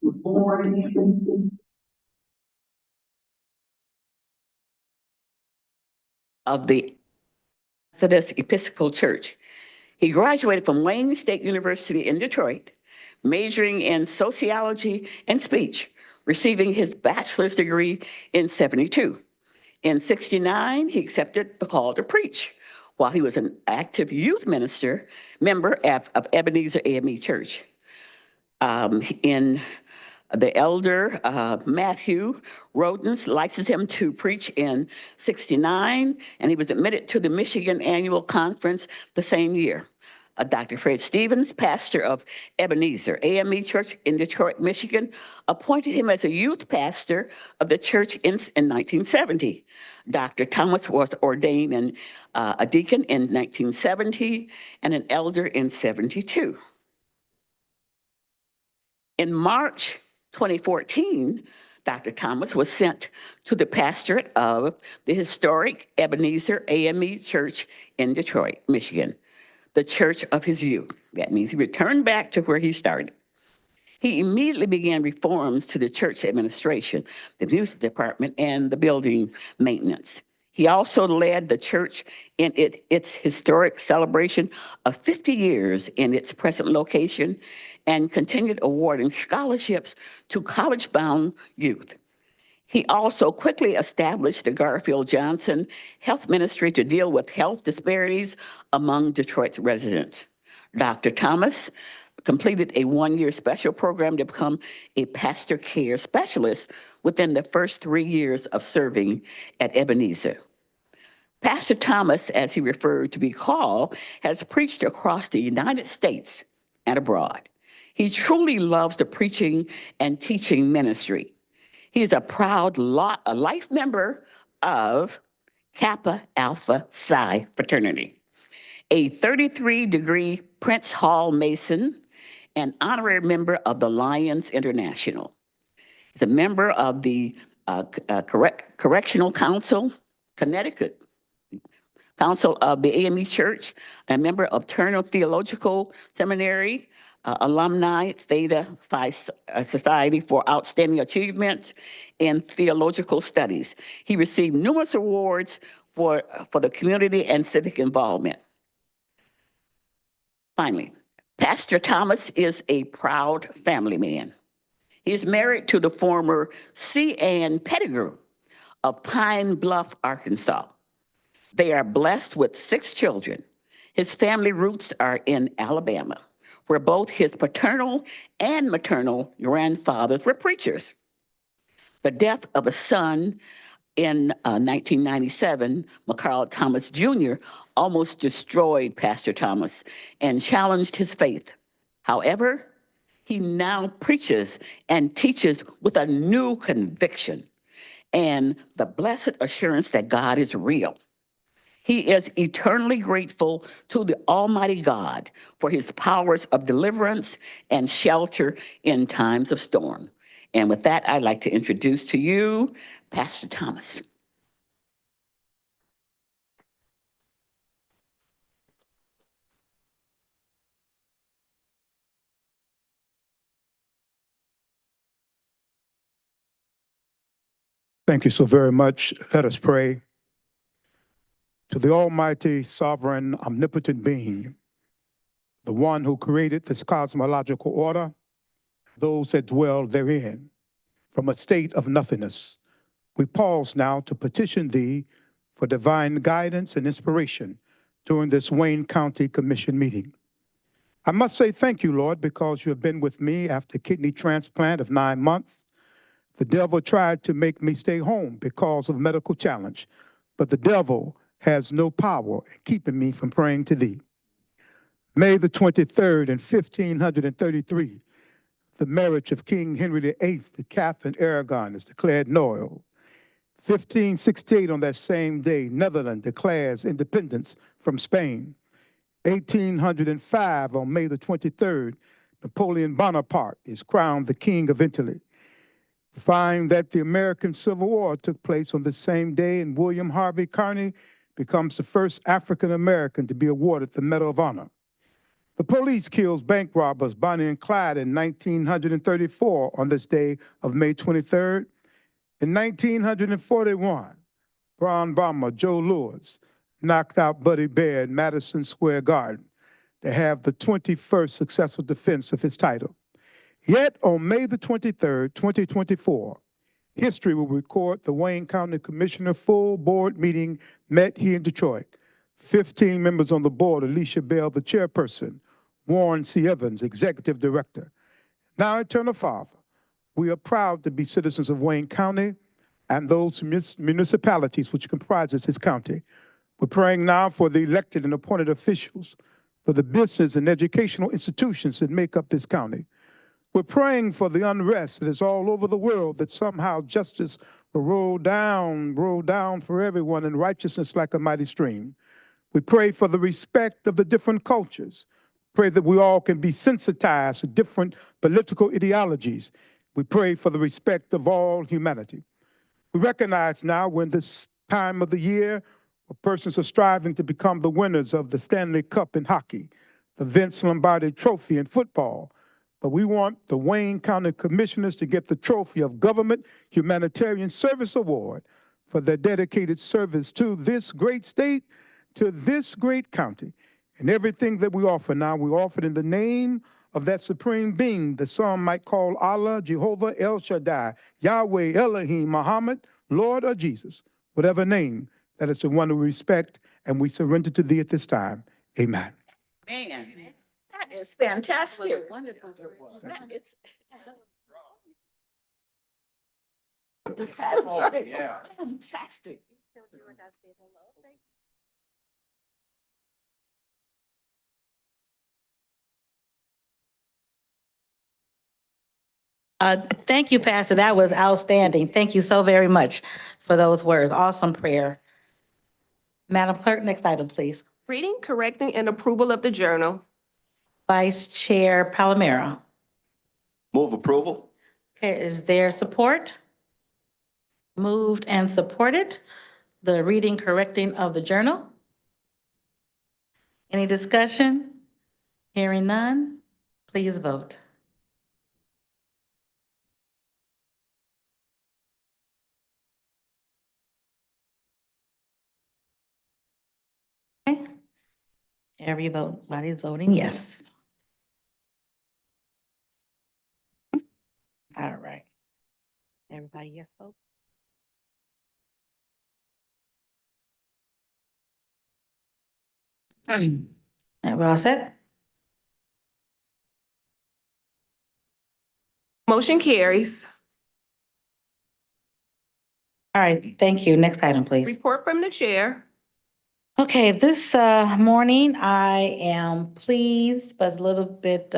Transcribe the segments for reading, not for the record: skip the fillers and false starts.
was born of the Methodist Episcopal Church. He graduated from Wayne State University in Detroit, majoring in sociology and speech, receiving his bachelor's degree in 72. In 69, he accepted the call to preach while he was an active youth minister, member of Ebenezer AME Church. In the elder Matthew Rodens licensed him to preach in 69, and he was admitted to the Michigan Annual Conference the same year. Dr. Fred Stevens, pastor of Ebenezer AME Church in Detroit, Michigan, appointed him as a youth pastor of the church in 1970. Dr. Thomas was ordained a deacon in 1970 and an elder in 72. In March 2014, Dr. Thomas was sent to the pastorate of the historic Ebenezer AME Church in Detroit, Michigan, the church of his youth. That means he returned back to where he started. He immediately began reforms to the church administration, the music department, and the building maintenance. He also led the church in its historic celebration of 50 years in its present location and continued awarding scholarships to college-bound youth. He also quickly established the Garfield Johnson Health Ministry to deal with health disparities among Detroit's residents. Dr. Thomas completed a one-year special program to become a pastor care specialist within the first 3 years of serving at Ebenezer. Pastor Thomas, as he referred to be called, has preached across the United States and abroad. He truly loves the preaching and teaching ministry. He is a proud life member of Kappa Alpha Psi fraternity, a 33-degree Prince Hall Mason, and honorary member of the Lions International. He's a member of the Correctional Council, Connecticut, Council of the AME Church, a member of Turner Theological Seminary, alumni Theta Phi Society for Outstanding Achievements in Theological Studies. He received numerous awards for the community and civic involvement. Finally, Pastor Thomas is a proud family man. He is married to the former C. Ann Pettigrew of Pine Bluff, Arkansas. They are blessed with 6 children. His family roots are in Alabama, where both his paternal and maternal grandfathers were preachers. The death of a son in 1997, McCarl Thomas Jr., almost destroyed Pastor Thomas and challenged his faith. However, he now preaches and teaches with a new conviction and the blessed assurance that God is real. He is eternally grateful to the Almighty God for his powers of deliverance and shelter in times of storm. And with that, I'd like to introduce to you Pastor Thomas. Thank you so very much. Let us pray. To the Almighty, sovereign, omnipotent being, the one who created this cosmological order, those that dwell therein, from a state of nothingness, we pause now to petition thee for divine guidance and inspiration during this Wayne County Commission meeting. I must say thank you, Lord, because you have been with me after kidney transplant of 9 months. The devil tried to make me stay home because of medical challenge, but the devil has no power in keeping me from praying to thee. May the 23rd in 1533, the marriage of King Henry VIII to Catherine Aragon is declared null. 1568, on that same day, Netherlands declares independence from Spain. 1805, on May the 23rd, Napoleon Bonaparte is crowned the King of Italy. Find that the American Civil War took place on the same day, and William Harvey Kearny becomes the first African American to be awarded the Medal of Honor. The police kills bank robbers Bonnie and Clyde in 1934 on this day of May 23rd. In 1941, Brown bomber Joe Louis knocked out Buddy Bear in Madison Square Garden to have the 21st successful defense of his title. Yet on May the 23rd, 2024, history will record the Wayne County Commissioner full board meeting met here in Detroit. 15 members on the board, Alicia Bell, the chairperson, Warren C. Evans, executive director. Now, Eternal Father, we are proud to be citizens of Wayne County and those municipalities which comprises this county. We're praying now for the elected and appointed officials, for the business and educational institutions that make up this county. We're praying for the unrest that is all over the world, that somehow justice will roll down for everyone, and righteousness like a mighty stream. We pray for the respect of the different cultures. Pray that we all can be sensitized to different political ideologies. We pray for the respect of all humanity. We recognize now when this time of the year, persons are striving to become the winners of the Stanley Cup in hockey, the Vince Lombardi Trophy in football. But we want the Wayne County Commissioners to get the trophy of Government Humanitarian Service Award for their dedicated service to this great state, to this great county. And everything that we offer now, we offer it in the name of that supreme being that some might call Allah, Jehovah, El Shaddai, Yahweh, Elohim, Muhammad, Lord, or Jesus, whatever name, that is the one we respect, and we surrender to thee at this time. Amen. Man, that is fantastic. That is Yeah. fantastic. Thank you, Pastor. That was outstanding. Thank you so very much for those words. Awesome prayer. Madam Clerk, next item, please. Reading, correcting, and approval of the journal. Vice Chair Palomero. Move approval. Okay, is there support? Moved and supported. The reading, correcting of the journal. Any discussion? Hearing none, please vote. Okay. Everybody's voting yes. All right. Everybody yes vote? And we're all set? Motion carries. All right, thank you. Next item, please. Report from the chair. Okay, this morning I am pleased, but a little bit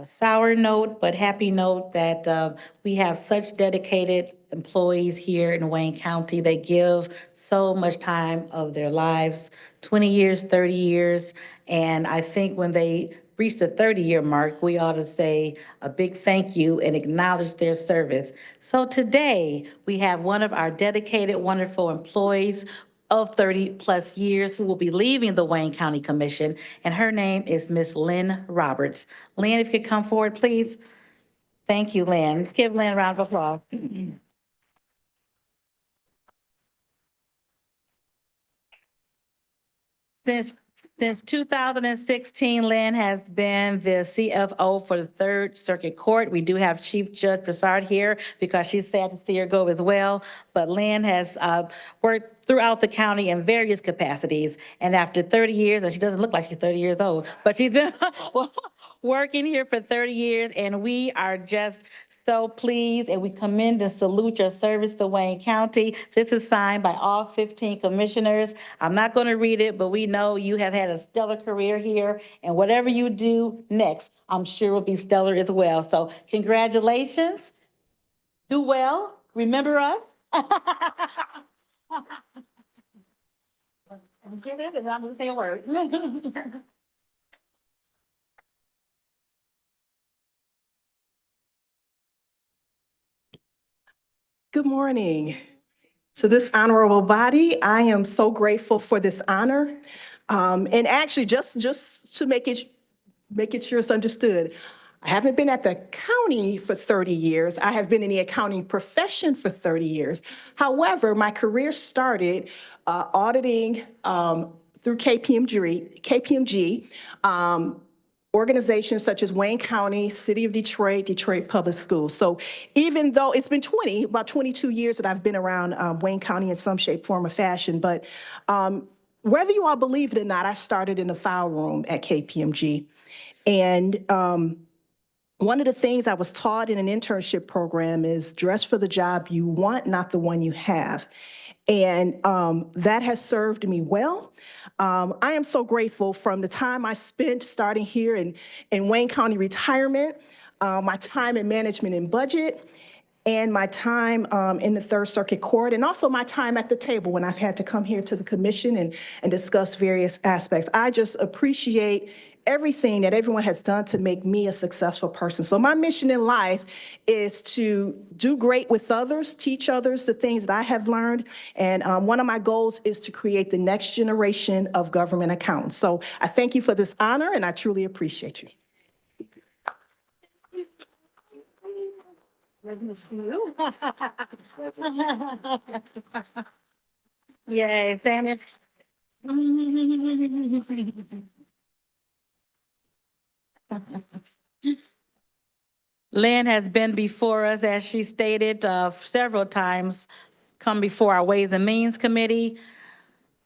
sour note, but happy note that we have such dedicated employees here in Wayne County. They give so much time of their lives, 20 years, 30 years. And I think when they reach the 30-year mark, we ought to say a big thank you and acknowledge their service. So today we have one of our dedicated, wonderful employees of 30 plus years who will be leaving the Wayne County Commission, and her name is Miss Lynn Roberts. Lynn, if you could come forward, please. Thank you, Lynn. Let's give Lynn a round of applause. Since 2016, Lynn has been the CFO for the Third Circuit Court. We do have Chief Judge Broussard here because she's sad to see her go as well. But Lynn has worked throughout the county in various capacities. And after 30 years, and she doesn't look like she's 30 years old, but she's been working here for 30 years, and we are just so pleased, and we commend and salute your service to Wayne County. This is signed by all 15 commissioners. I'm not going to read it, but we know you have had a stellar career here, and whatever you do next, I'm sure will be stellar as well. So congratulations. Do well. Remember us. I'm going to say a word. Good morning. To this honorable body, I am so grateful for this honor. And actually, just to make it sure it's understood, I haven't been at the county for 30 years. I have been in the accounting profession for 30 years. However, my career started auditing through KPMG, organizations such as Wayne County, City of Detroit, Detroit Public Schools. So even though it's been about 22 years that I've been around Wayne County in some shape, form, or fashion, but whether you all believe it or not, I started in the file room at KPMG. And one of the things I was taught in an internship program is dress for the job you want, not the one you have. And that has served me well. I am so grateful from the time I spent starting here in Wayne County retirement, my time in management and budget, and my time in the Third Circuit Court, and also my time at the table when I've had to come here to the commission and discuss various aspects. I just appreciate everything that everyone has done to make me a successful person. So my mission in life is to do great with others, teach others the things that I have learned. And one of my goals is to create the next generation of government accountants. So I thank you for this honor, and I truly appreciate you. Yay, Samuel. Lynn has been before us, as she stated, several times, come before our Ways and Means Committee.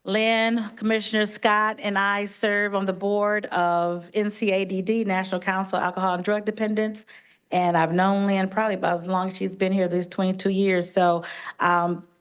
Lynn, Commissioner Scott, and I serve on the board of NCADD, National Council of Alcohol and Drug Dependence. And I've known Lynn probably about as long as she's been here, these 22 years. So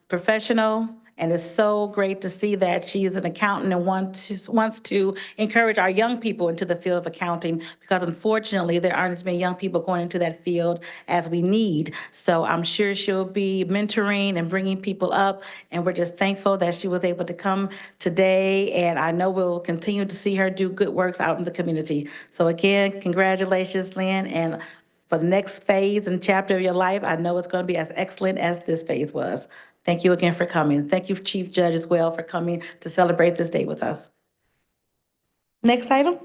professional, and it's so great to see that she's an accountant and wants to encourage our young people into the field of accounting, because unfortunately there aren't as many young people going into that field as we need. So I'm sure she'll be mentoring and bringing people up, and we're just thankful that she was able to come today, and I know we'll continue to see her do good works out in the community. So again, congratulations, Lynn, and for the next phase and chapter of your life, I know it's going to be as excellent as this phase was. Thank you again for coming. Thank you, Chief Judge, as well, for coming to celebrate this day with us. Next item.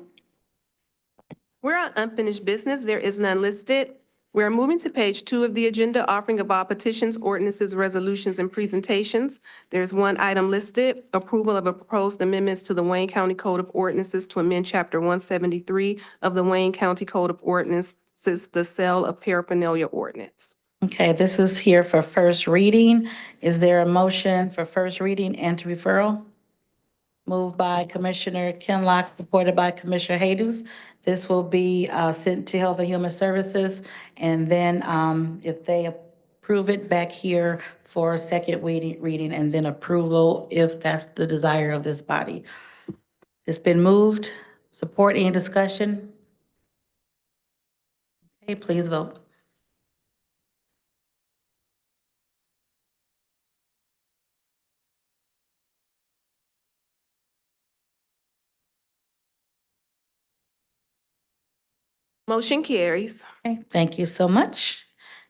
We're on unfinished business. There is none listed. We're moving to page 2 of the agenda, offering of all petitions, ordinances, resolutions, and presentations. There's one item listed, approval of a proposed amendments to the Wayne County Code of Ordinances to amend Chapter 173 of the Wayne County Code of Ordinances, the sale of paraphernalia ordinance. Okay, this is here for first reading. Is there a motion for first reading and to referral? Moved by Commissioner Kinlock, supported by Commissioner Haydos. This will be sent to Health and Human Services, and then if they approve it, back here for second reading and then approval if that's the desire of this body. It's been moved. Support, any discussion? Okay, please vote. Motion carries. Okay, thank you so much.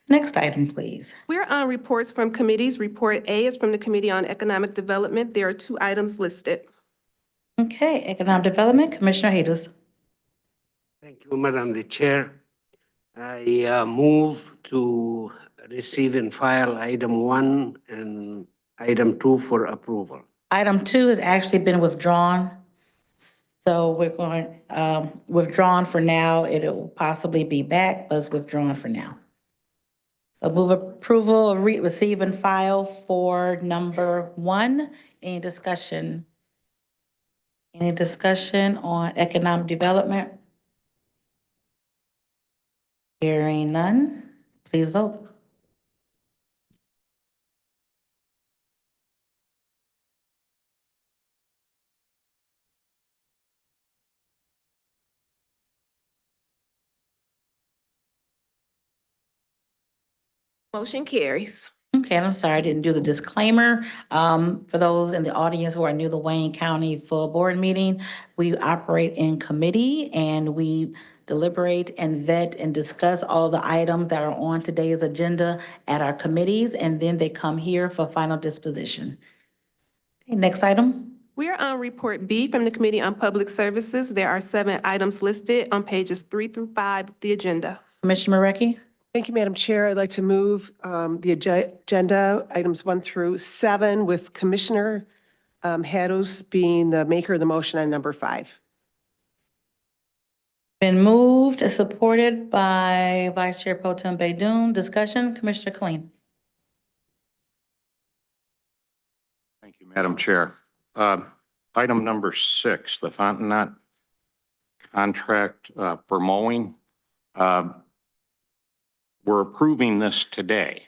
Next item, please. We're on reports from committees. Report A is from the Committee on Economic Development. There are 2 items listed. Okay, Economic Development, Commissioner Haydos. Thank you, Madam the Chair. I move to receive and file item 1 and item 2 for approval. Item 2 has actually been withdrawn. So we're going, withdrawn for now. It'll possibly be back, but it's withdrawn for now. So move approval of receive and file for number 1. Any discussion? Any discussion on economic development? Hearing none, please vote. Motion carries. Okay, and I'm sorry, I didn't do the disclaimer. For those in the audience who are new to the Wayne County Full Board Meeting, we operate in committee and we deliberate and vet and discuss all the items that are on today's agenda at our committees, and then they come here for final disposition. Okay, next item. We are on Report B from the Committee on Public Services. There are 7 items listed on pages 3 through 5 of the agenda. Commissioner Marecki? Thank you, Madam Chair. I'd like to move the agenda items 1 through 7 with Commissioner Hados being the maker of the motion on number 5. Been moved, supported by Vice Chair Pro Tem Baidoon. Discussion, Commissioner Kleen. Thank you, Madam Chair. Item number 6, the Fontenot contract for mowing. We're approving this today.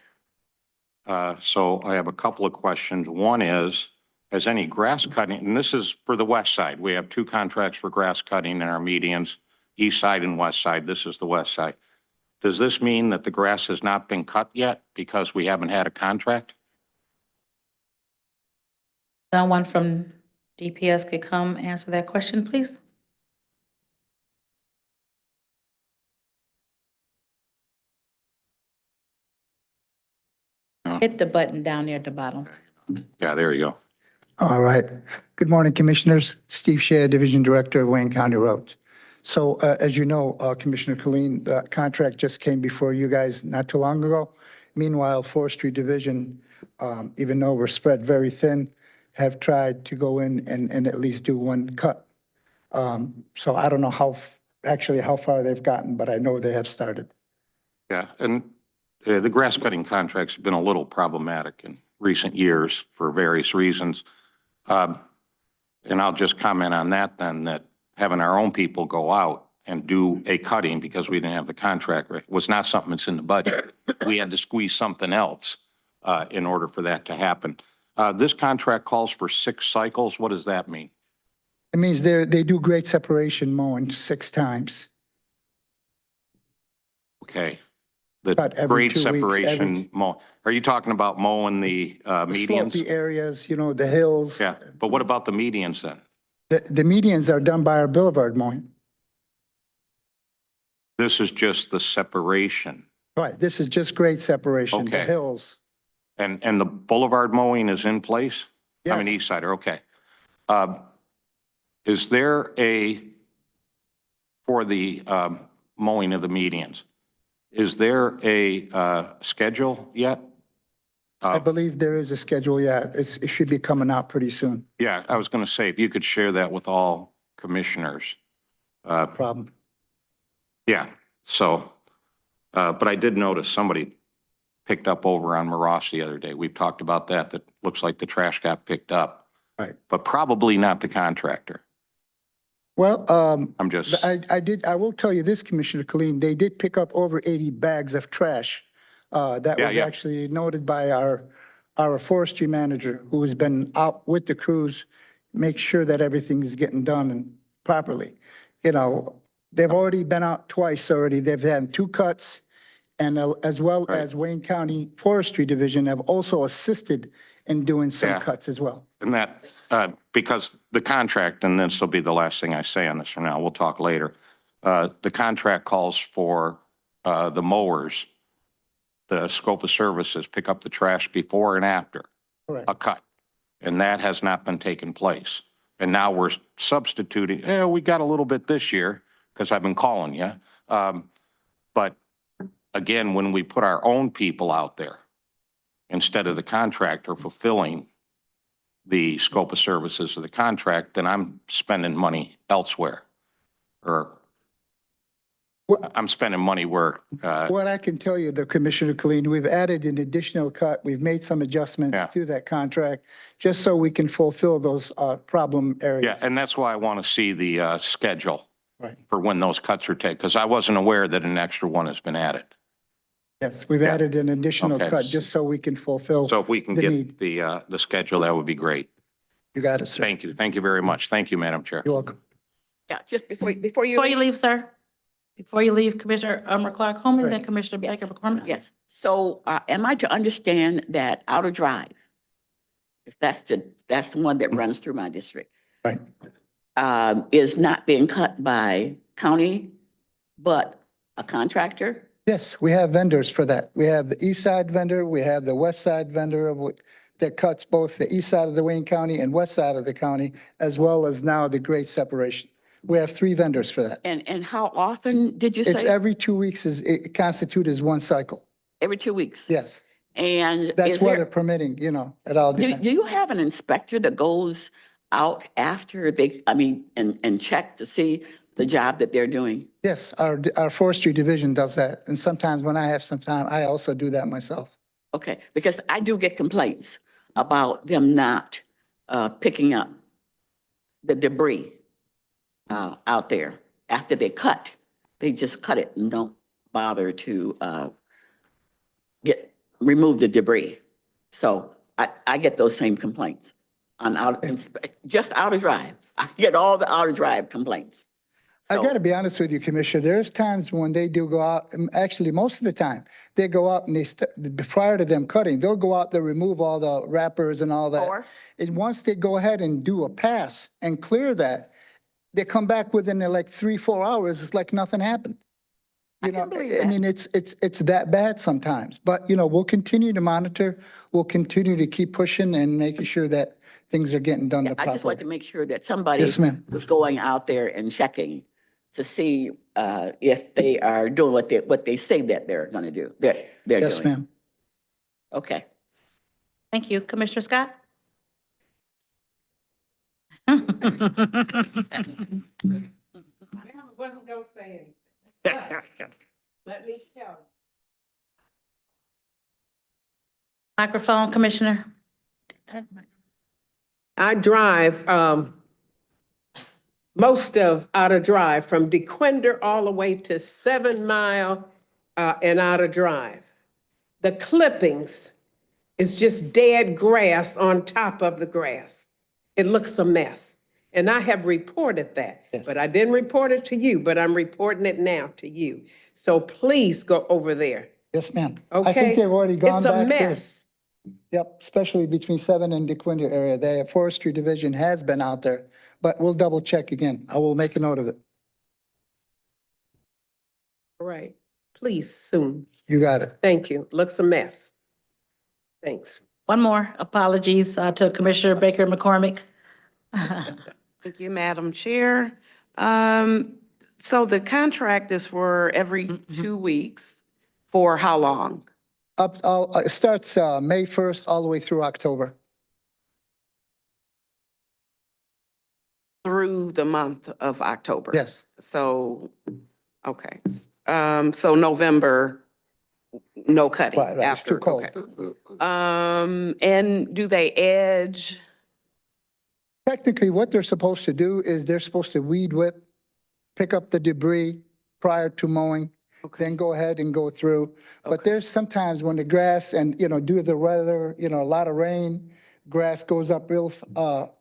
So I have a couple of questions. One is, has any grass cutting, and this is for the west side. We have 2 contracts for grass cutting in our medians, east side and west side. This is the west side. Does this mean that the grass has not been cut yet because we haven't had a contract? Someone from DPS could come answer that question, please. Hit the button down there at the bottom. Yeah, there you go. All right. Good morning, Commissioners. Steve Shea, Division Director of Wayne County Roads. So as you know, Commissioner Killeen, the contract just came before you guys not too long ago. Meanwhile, Forestry Division, even though we're spread very thin, have tried to go in and at least do 1 cut. So I don't know how far they've gotten, but I know they have started. Yeah, and the grass cutting contracts have been a little problematic in recent years for various reasons. And I'll just comment on that then, that having our own people go out and do a cutting because we didn't have the contract was not something that's in the budget. We had to squeeze something else in order for that to happen. This contract calls for 6 cycles. What does that mean? It means they do grade separation mowing 6 times. Okay. The About every grade 2 weeks, separation mow. Are you talking about mowing the medians? Slopey areas, you know, the hills. Yeah, but what about the medians then? The medians are done by our boulevard mowing. This is just the separation. Right, this is just grade separation, the Okay. hills. And the boulevard mowing is in place? I mean, Yes. east side, okay. Is there for the mowing of the medians, is there a schedule yet? I believe there is a schedule, yeah. It should be coming out pretty soon. Yeah, I was going to say, if you could share that with all commissioners. Problem. Yeah, so, but I did notice somebody picked up over on Maross the other day. We've talked about that. That looks like the trash got picked up. Right. But probably not the contractor. Well, I'm just, I will tell you this, Commissioner Killeen, they did pick up over 80 bags of trash. That Yeah, was yeah. actually noted by our forestry manager, who has been out with the crews, make sure that everything's getting done and properly. You know, they've already been out twice already. They've had 2 cuts, and as well Right. as Wayne County Forestry Division have also assisted in doing some Yeah. cuts as well. and that, because the contract, and this will be the last thing I say on this for now, we'll talk later. The contract calls for the mowers, the scope of services, pick up the trash before and after Correct. a cut. And that has not been taking place. And now we're substituting, we got a little bit this year because I've been calling you. But again, when we put our own people out there instead of the contractor fulfilling the scope of services of the contract, then I'm spending money elsewhere. Or I'm spending money where, What I can tell you, the Commissioner Killeen, we've added an additional cut. We've made some adjustments Yeah. to that contract just so we can fulfill those problem areas. yeah, and that's why I want to see the schedule Right. for when those cuts are taken, because I wasn't aware that an extra one has been added. Yes, we've Yeah. added an additional Okay. cut just so we can fulfill. So if we can The get need. the schedule, that would be great. You got it, sir. Thank you. Thank you very much. Thank you, Madam Chair. You're welcome. Yeah, just before you Before you leave, sir, before you leave, Commissioner Clark Holman, then Right. Commissioner Yes. Baker McCormick. Yes. So am I to understand that Outer Drive, if that's the one that runs through my district, Right. is not being cut by county, but a contractor? Yes, we have vendors for that. We have the east side vendor, we have the west side vendor that cuts both the east side of the Wayne County and west side of the county, as well as now the grade separation. We have 3 vendors for that. And how often did you It's say? every 2 weeks it constitutes as one cycle. Every 2 weeks? Yes, And that's is there- weather permitting, it all do depends. you have an inspector that goes out after and check to see the job that they're doing? Yes, our forestry division does that. And sometimes when I have some time, I also do that myself. Okay, because I do get complaints about them not picking up the debris out there after they cut. They just cut it and don't bother to remove the debris. So I get those same complaints on just outer drive. I get all the outer drive complaints. I So- got to be honest with you, Commissioner, there's times when they do go out, actually, most of the time, they go out and prior to them cutting, they'll go out, they remove all the wrappers and all that. Or- And once they go ahead and do a pass and clear that, they come back within like 3-4 hours, it's like nothing happened. I You can know, believe I that. mean, it's that bad sometimes, but we'll continue to monitor. We'll continue to keep pushing and making sure that things are getting done the I proper just want way. to make sure that somebody Yes, ma'am. was going out there and checking to see if they are doing what they say that they're going to do. They're Yes, doing. ma'am. Okay. Thank you. Commissioner Scott? Wasn't gonna say anything. Let me tell Microphone, Commissioner. I drive most of Outer Drive from DeQuinder all the way to 7 Mile and Outer Drive. The clippings is just dead grass on top of the grass. It looks a mess. And I have reported that, Yes. but I didn't report it to you, but I'm reporting it now to you. So please go over there, Yes, ma'am. okay? I think they've already gone It's back. a there. mess. Yep, especially between 7 and DeQuinder area. The forestry division has been out there, but we'll double check again. I will make a note of it. All right, please soon. You got it. Thank you. Looks a mess. Thanks. One more. Apologies to Commissioner Baker McCormick. Thank you, Madam Chair. So the contract is for every 2 weeks. For how long? It starts May 1st all the way through October. Through the month of October? Yes, So, okay. So November, no cutting right, it's after. too cold. Okay. And do they edge? Technically, what they're supposed to do is they're supposed to weed whip, pick up the debris prior to mowing, then go ahead and go through. But Okay. there's sometimes when the grass and, due to the weather, a lot of rain, grass goes up real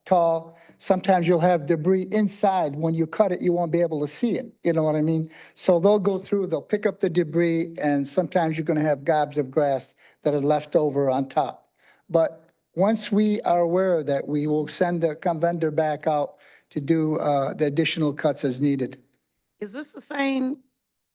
tall. Sometimes you'll have debris inside. When you cut it, you won't be able to see it. You know what I mean? So they'll go through, they'll pick up the debris, and sometimes you're going to have gobs of grass that are left over on top. But once we are aware of that, we will send the vendor back out to do the additional cuts as needed. Is this the same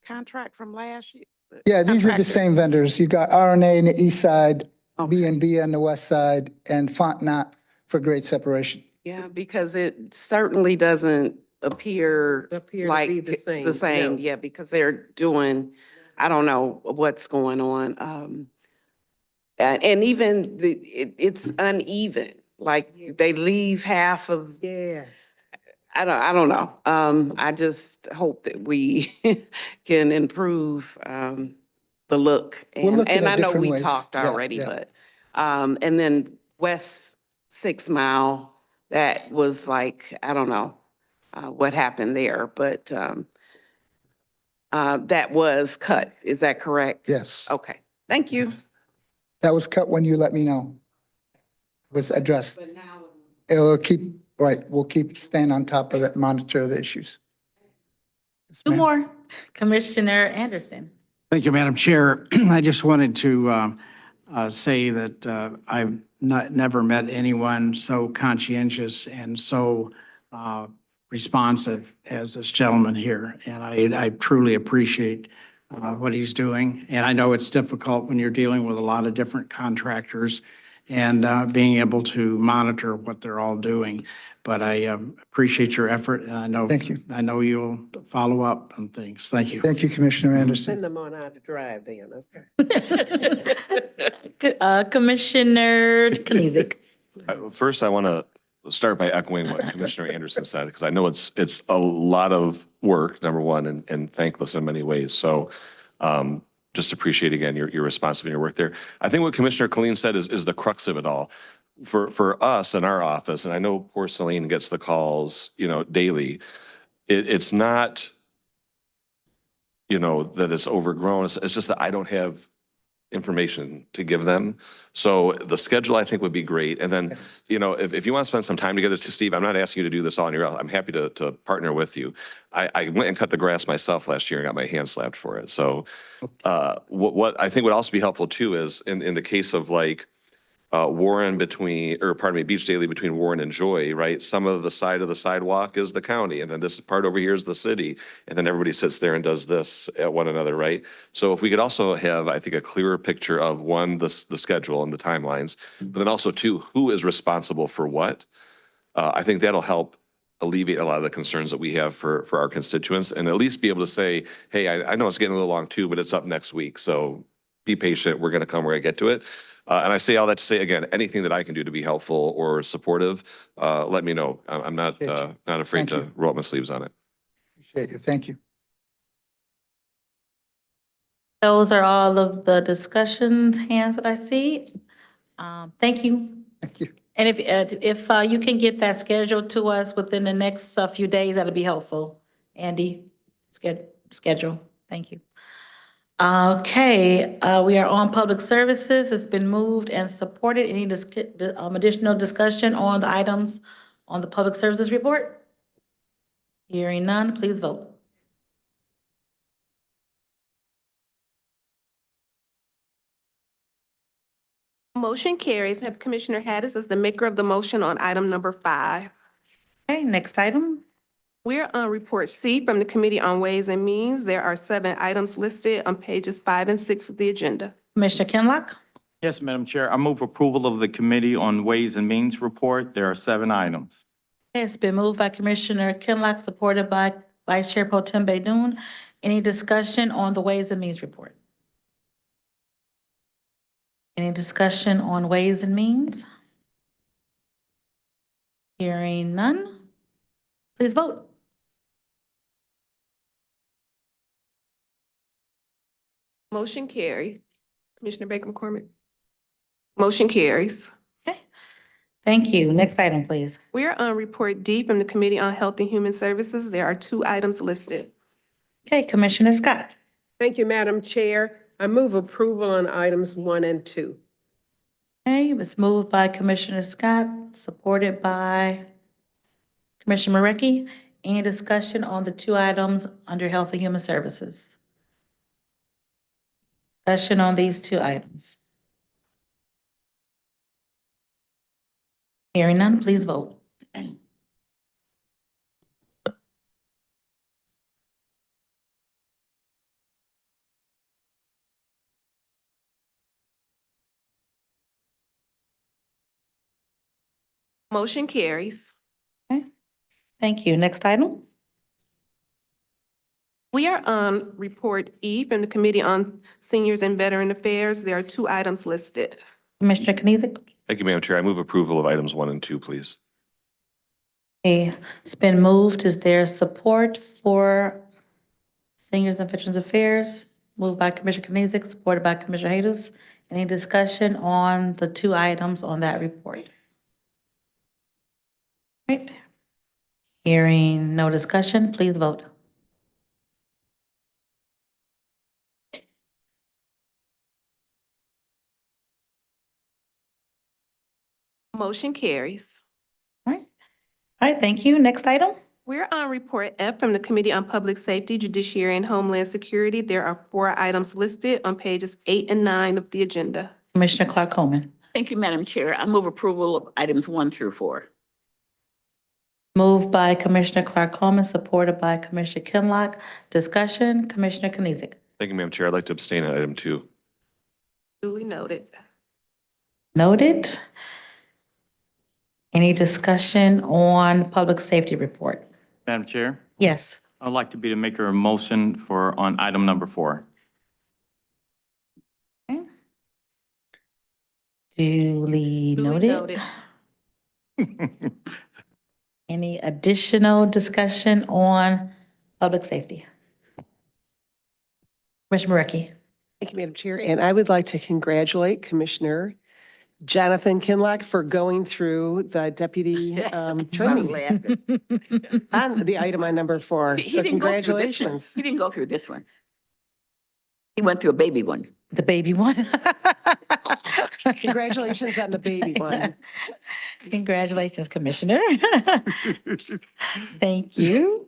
contract from last year? Yeah, these are the Contractor? same vendors. You got RNA on the east side, Okay. B&B on the west side, and Fontenot for grade separation. Yeah, because it certainly doesn't appear Appear to like be the same. the same, No. yeah, because they're doing, I don't know what's going on. And even it's uneven, like they leave half of, Yes. I don't know. I just hope that we can improve the look. We're looking And at I know different we ways. talked Yeah, already, yeah. but, and then West 6 Mile, that was like, I don't know what happened there, but that was cut. Is that correct? Yes, Okay, thank you. that was cut when you let me know. It was addressed. But now. It'll keep, right, we'll keep staying on top of it, monitor the issues. Yes, 2 ma'am. more. Commissioner Anderson. Thank you, Madam Chair. I just wanted to say that I've never met anyone so conscientious and so responsive as this gentleman here. And I truly appreciate what he's doing. And I know it's difficult when you're dealing with a lot of different contractors and being able to monitor what they're all doing. But I appreciate your effort, and Thank you. I know you'll follow up on things. Thank you. Thank you, Commissioner Anderson. Send them on out to drive then, okay? Commissioner Knizik. First, I want to start by echoing what Commissioner Anderson said, because I know it's a lot of work, number one, and thankless in many ways. So just appreciate again your responsiveness and your work there. I think what Commissioner Colleen said is the crux of it all. For us in our office, and I know poor Celine gets the calls, daily. It's not, that it's overgrown. It's just that I don't have information to give them. So the schedule I think would be great. And then, if you want to spend some time together, to Steve, I'm not asking you to do this all on your own. I'm happy to partner with you. I went and cut the grass myself last year and got my hand slapped for it. So what I think would also be helpful too is in the case of like Beach Daily between Warren and Joy, right? Some of the side of the sidewalk is the county, and then this part over here is the city, and then everybody sits there and does this at one another, right? So if we could also have, I think, a clearer picture of one, the schedule and the timelines, but then also two, who is responsible for what? I think that'll help alleviate a lot of the concerns that we have for our constituents, and at least be able to say, hey, I know it's getting a little long too, but it's up next week, so be patient. We're going to come. We're going to get to it. And I say all that to say, again, anything that I can do to be helpful or supportive, let me know. I'm not afraid to roll up my sleeves on it. Appreciate you. Thank you. Those are all of the discussions, hands that I see. Thank you. Thank you. And if you can get that scheduled to us within the next few days, that'll be helpful. Andy, schedule. Thank you. Okay, we are on public services. It's been moved and supported. Any additional discussion on the items on the public services report? Hearing none, please vote. Motion carries. Have Commissioner Hattis as the maker of the motion on item number 5. Okay, next item. We're on report C from the Committee on Ways and Means. There are 7 items listed on pages 5 and 6 of the agenda. Commissioner Kinlock. Yes, Madam Chair. I move approval of the Committee on Ways and Means report. There are 7 items. Okay, it's been moved by Commissioner Kinlock, supported by Vice Chair Pro Tem Baidoon. Any discussion on the Ways and Means report? Any discussion on Ways and Means? Hearing none, please vote. Motion carries. Commissioner Baker McCormick. Motion carries. Okay, thank you. Next item, please. We are on report D from the Committee on Health and Human Services. There are 2 items listed. Okay, Commissioner Scott. Thank you, Madam Chair. I move approval on items 1 and 2. Okay, it was moved by Commissioner Scott, supported by Commissioner Marecki. Any discussion on the 2 items under Health and Human Services? Discussion on these 2 items. Hearing none, please vote. Motion carries. Okay, thank you. Next item. We are on report E from the Committee on Seniors and Veteran Affairs. There are 2 items listed. Commissioner Knizik. Thank you, Madam Chair. I move approval of items 1 and 2, please. Okay, it's been moved. Is there support for Seniors and Veterans Affairs? Moved by Commissioner Knizik, supported by Commissioner Haydos. Any discussion on the 2 items on that report? Right. Hearing no discussion, please vote. Motion carries. All right, thank you. Next item. We're on report F from the Committee on Public Safety, Judiciary, and Homeland Security. There are 4 items listed on pages 8 and 9 of the agenda. Commissioner Clark Coleman. Thank you, Madam Chair. I move approval of items 1 through 4. Moved by Commissioner Clark Coleman, supported by Commissioner Kinlock. Discussion, Commissioner Knizik. Thank you, Madam Chair. I'd like to abstain on item 2. Duly noted. Noted. Any discussion on public safety report? Madam Chair, Yes. I'd like to be the maker of a motion for, on item number 4. Duly Duly noted. noted. Any additional discussion on public safety? Commissioner Mareki? Thank you, Madam Chair. And I would like to congratulate Commissioner Jonathan Kinlock for going through the deputy I'm training laughing. on the item on number 4. He So didn't go through this one. congratulations. He didn't go through this one. He went through a baby one. The baby one. Congratulations on the baby one. Congratulations, Commissioner. Thank you.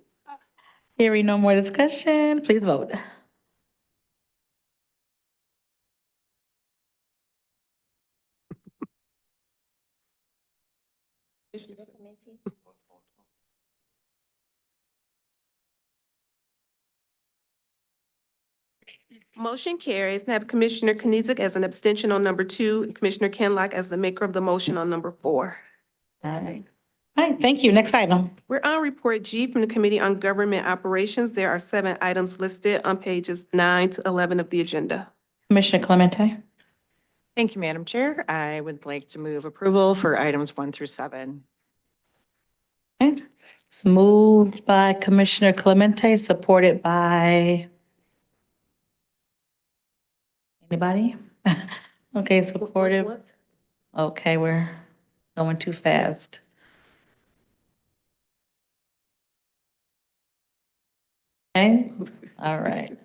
Hearing no more discussion, please vote. Motion carries. And have Commissioner Kenizik as an abstention on number 2, and Commissioner Kenlock as the maker of the motion on number 4. All right. All right, thank you. Next item. We're on report G from the Committee on Government Operations. There are 7 items listed on pages 9 to 11 of the agenda. Commissioner Clemente. Thank you, Madam Chair. I would like to move approval for items 1 through 7. Okay. It's moved by Commissioner Clemente, supported by anybody? Okay, supported. Okay, we're going too fast. Okay, all right.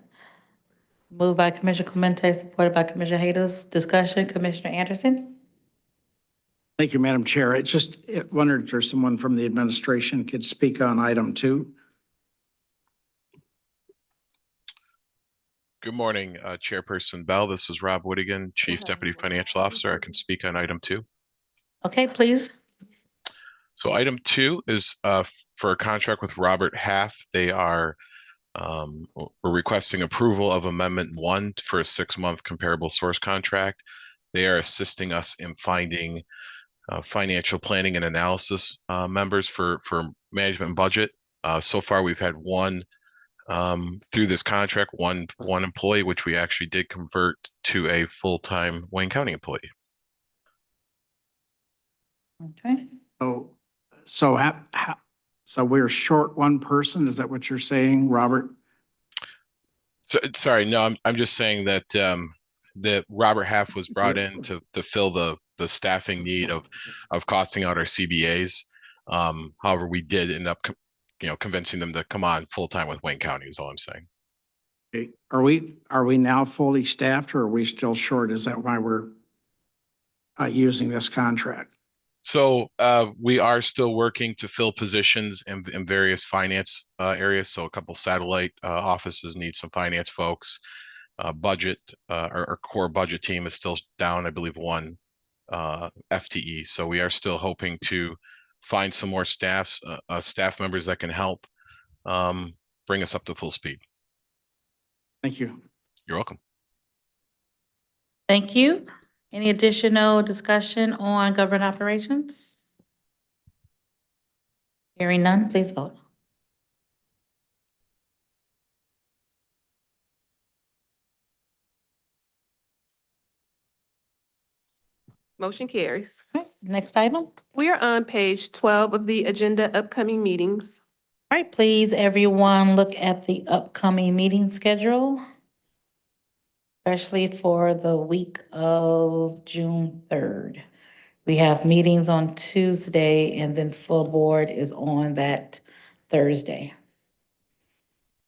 Moved by Commissioner Clemente, supported by Commissioner Haydos. Discussion, Commissioner Anderson? Thank you, Madam Chair. I just wondered if there's someone from the administration could speak on item 2. Good morning, Chairperson Bell. This is Rob Whittigan, Chief Deputy Financial Officer. I can speak on item 2. Okay, please. So item 2 is for a contract with Robert Half. They are we're requesting approval of Amendment 1 for a 6-month comparable source contract. They are assisting us in finding financial planning and analysis members for management and budget. So far, we've had one through this contract, one employee, which we actually did convert to a full-time Wayne County employee. Okay. So we're short one person? Is that what you're saying, Robert? So, sorry, no, I'm just saying that that Robert Half was brought in to fill the staffing need of costing out our CBAs. However, we did end up convincing them to come on full-time with Wayne County is all I'm saying. Okay. Are we now fully staffed or are we still short? Is that why we're using this contract? So we are still working to fill positions in various finance areas. So a couple satellite offices need some finance folks. Budget, our core budget team is still down, I believe, 1 FTE. So we are still hoping to find some more staff members that can help bring us up to full speed. Thank you. You're welcome. Thank you. Any additional discussion on government operations? Hearing none, please vote. Motion carries. Okay, next item. We are on page 12 of the agenda, upcoming meetings. All right, please, everyone, look at the upcoming meeting schedule, especially for the week of June 3rd. We have meetings on Tuesday and then full board is on that Thursday.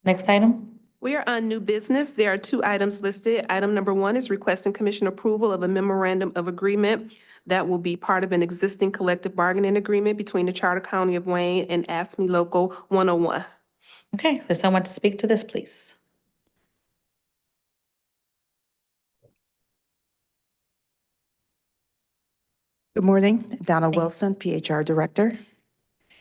Next item. We are on new business. There are 2 items listed. Item number 1 is requesting commission approval of a memorandum of agreement that will be part of an existing collective bargaining agreement between the Charter County of Wayne and ASME Local 101. Okay, there's someone to speak to this, please. Good morning, Donna Wilson, PHR Director.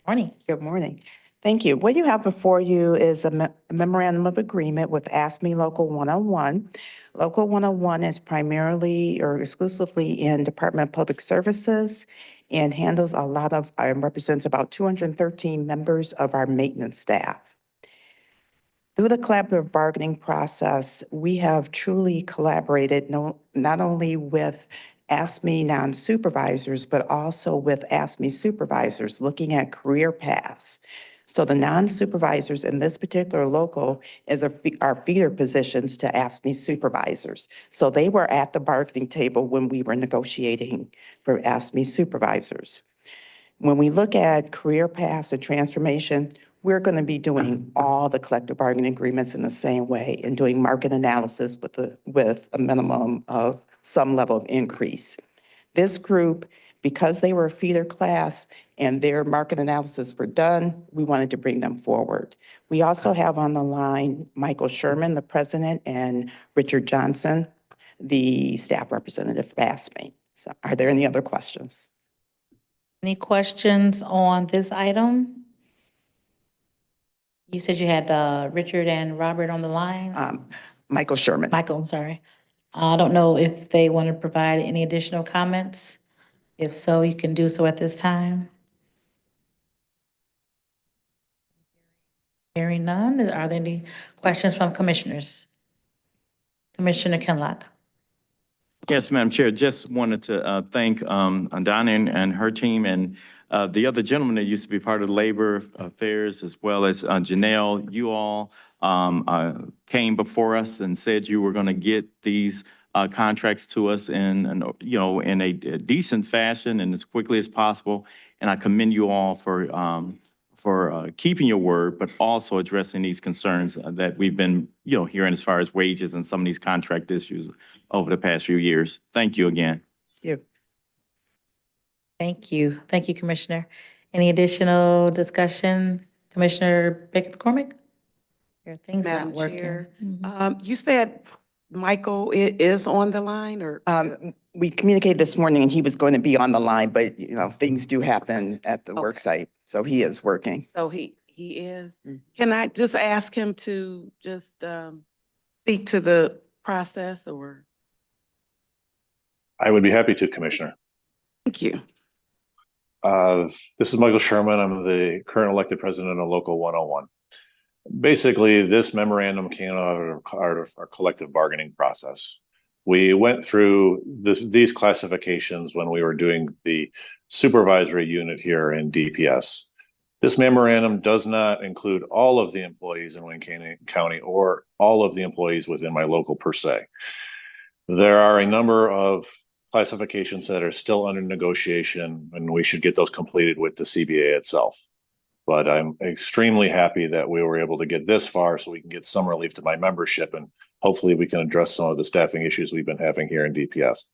Morning. Good morning. Thank you. What you have before you is a memorandum of agreement with ASME Local 101. Local 101 is primarily or exclusively in Department of Public Services and handles a lot of, represents about 213 members of our maintenance staff. Through the collaborative bargaining process, we have truly collaborated not only with ASME non-supervisors, but also with ASME supervisors looking at career paths. So the non-supervisors in this particular local are feeder positions to ASME supervisors. So they were at the bargaining table when we were negotiating for ASME supervisors. When we look at career paths or transformation, we're going to be doing all the collective bargaining agreements in the same way and doing market analysis with a minimum of some level of increase. This group, because they were a feeder class and their market analysis were done, we wanted to bring them forward. We also have on the line Michael Sherman, the president, and Richard Johnson, the staff representative for ASME. So are there any other questions? Any questions on this item? You said you had Richard and Robert on the line? Michael Sherman. Michael, I'm sorry. I don't know if they want to provide any additional comments. If so, you can do so at this time. Hearing none, are there any questions from commissioners? Commissioner Kinlock. Yes, Madam Chair, just wanted to thank Donna and her team and the other gentleman that used to be part of Labor Affairs, as well as Janelle. You all came before us and said you were going to get these contracts to us in a decent fashion and as quickly as possible. And I commend you all for keeping your word, but also addressing these concerns that we've been, hearing as far as wages and some of these contract issues over the past few years. Thank you again. Thank you. Thank you, Commissioner. Any additional discussion? Commissioner Baker McCormick? Your thing's not Madam working. Chair, you said Michael is on the line or? We communicated this morning and he was going to be on the line, but things do happen at the work site. So he is working. So he is. Can I just ask him to just speak to the process or? I would be happy to, Commissioner. Thank you. This is Michael Sherman. I'm the current elected president of Local 101. Basically, this memorandum came out of our collective bargaining process. We went through these classifications when we were doing the supervisory unit here in DPS. This memorandum does not include all of the employees in Wayne County or all of the employees within my local per se. There are a number of classifications that are still under negotiation, and we should get those completed with the CBA itself. But I'm extremely happy that we were able to get this far so we can get some relief to my membership, and hopefully we can address some of the staffing issues we've been having here in DPS.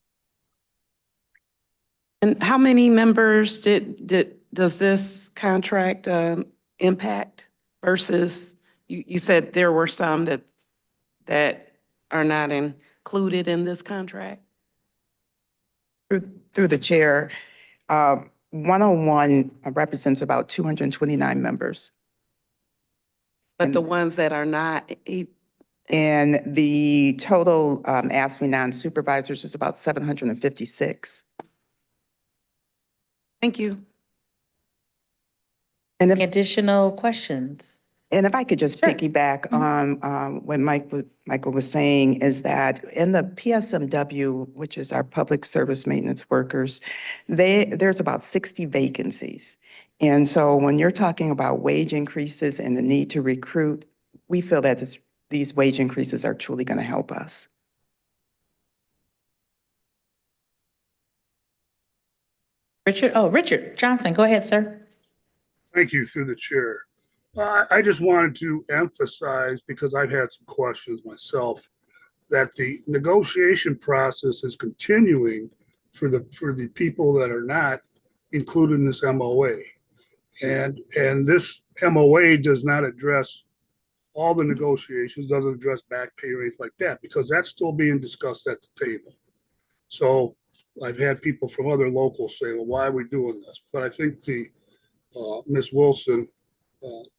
And how many members does this contract impact versus you said there were some that are not included in this contract? Through the chair, 101 represents about 229 members. But the ones that are not. And the total ASME non-supervisors is about 756. Thank you. And additional questions? And if I could just piggyback on what Michael was saying, is that in the PSMW, which is our public service maintenance workers, there's about 60 vacancies. And so when you're talking about wage increases and the need to recruit, we feel that these wage increases are truly going to help us. Richard Johnson, go ahead, sir. Thank you, through the chair. I just wanted to emphasize, because I've had some questions myself, that the negotiation process is continuing for the people that are not included in this MOA. And this MOA does not address all the negotiations, doesn't address back pay or anything like that, because that's still being discussed at the table. So I've had people from other locals say, well, why are we doing this? But I think Ms. Wilson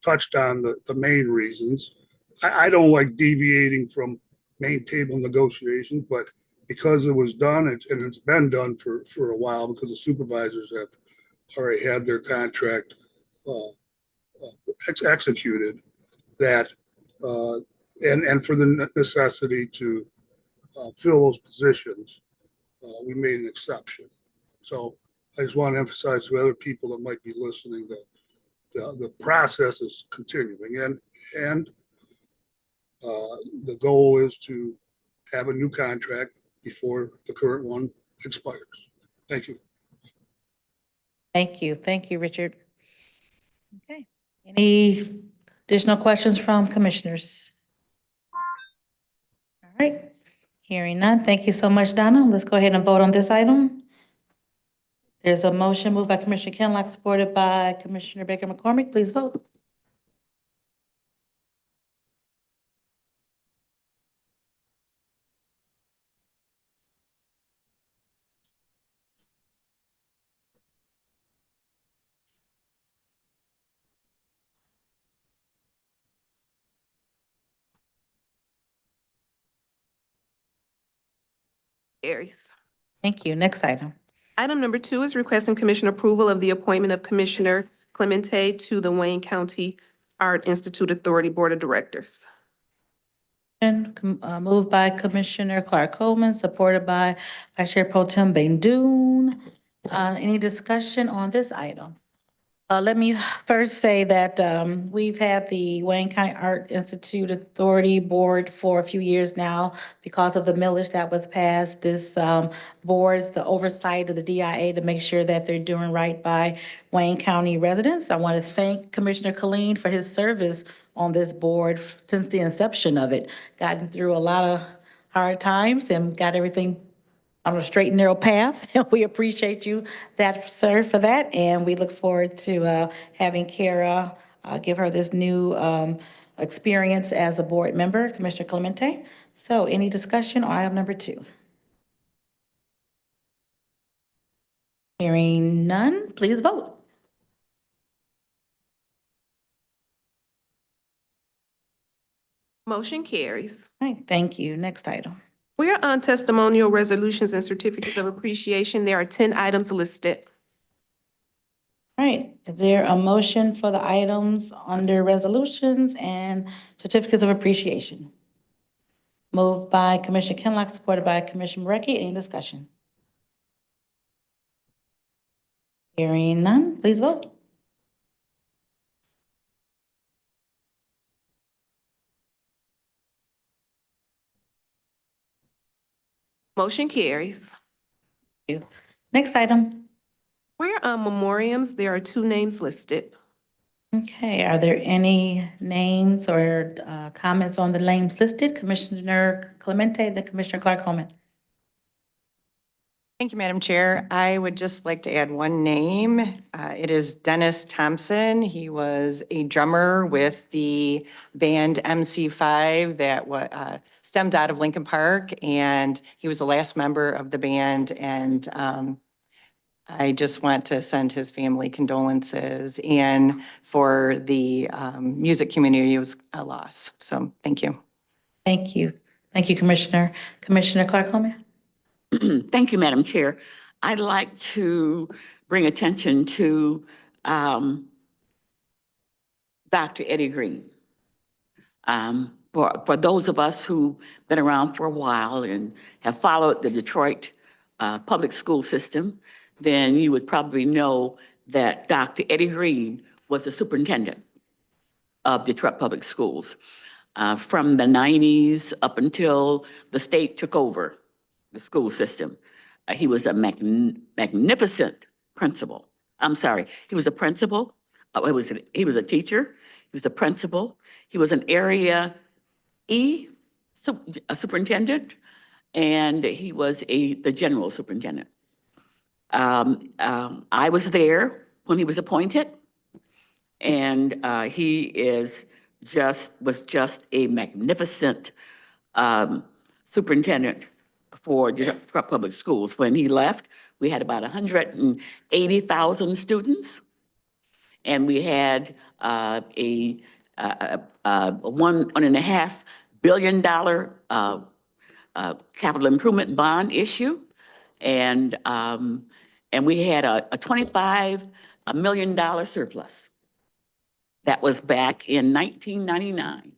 touched on the main reasons. I don't like deviating from main table negotiations, but because it was done, and it's been done for a while, because the supervisors have already had their contract executed, that and for the necessity to fill those positions, we made an exception. So I just want to emphasize to other people that might be listening that the process is continuing, and the goal is to have a new contract before the current one expires. Thank you. Thank you. Thank you, Richard. Okay. Any additional questions from commissioners? All right. Hearing none. Thank you so much, Donna. Let's go ahead and vote on this item. There's a motion moved by Commissioner Kenlock, supported by Commissioner Baker McCormick. Please vote. Carries. Thank you. Next item. Item number 2 is requesting commission approval of the appointment of Commissioner Clemente to the Wayne County Art Institute Authority Board of Directors. Moved by Commissioner Clark Coleman, supported by Vice Chair Pro Tem Bandoon. Any discussion on this item? Let me first say that we've had the Wayne County Art Institute Authority Board for a few years now because of the millage that was passed. This board's the oversight of the DIA to make sure that they're doing right by Wayne County residents. I want to thank Commissioner Killeen for his service on this board since the inception of it. Gotten through a lot of hard times and got everything on a straight and narrow path. We appreciate you, sir, for that. And we look forward to having Kara give her this new experience as a board member, Commissioner Clemente. So any discussion on item number 2? Hearing none, please vote. Motion carries. All right, thank you. Next item. We are on testimonial resolutions and certificates of appreciation. There are 10 items listed. All right, is there a motion for the items under resolutions and certificates of appreciation? Moved by Commissioner Kenlock, supported by Commissioner Morecki. Any discussion? Hearing none, please vote. Motion carries. Thank you. Next item. We're on memoriams. There are 2 names listed. Okay, are there any names or comments on the names listed? Commissioner Clemente, then Commissioner Clark Coleman. Thank you, Madam Chair. I would just like to add one name. It is Dennis Thompson. He was a drummer with the band MC5 that stemmed out of Lincoln Park, and he was the last member of the band. And I just want to send his family condolences, and for the music community, it was a loss. So thank you. Thank you. Thank you, Commissioner. Commissioner Clark Coleman. Thank you, Madam Chair. I'd like to bring attention to Dr. Eddie Green. For those of us who've been around for a while and have followed the Detroit public school system, then you would probably know that Dr. Eddie Green was the superintendent of Detroit Public Schools from the 90s up until the state took over the school system. He was a magnificent principal. I'm sorry, he was a principal. He was a teacher. He was a principal. He was an area a superintendent, and he was the general superintendent. I was there when he was appointed, and he was just a magnificent superintendent for Detroit Public Schools. When he left, we had about 180,000 students, and we had a $1.5 billion capital improvement bond issue. And we had a $25 million surplus. That was back in 1999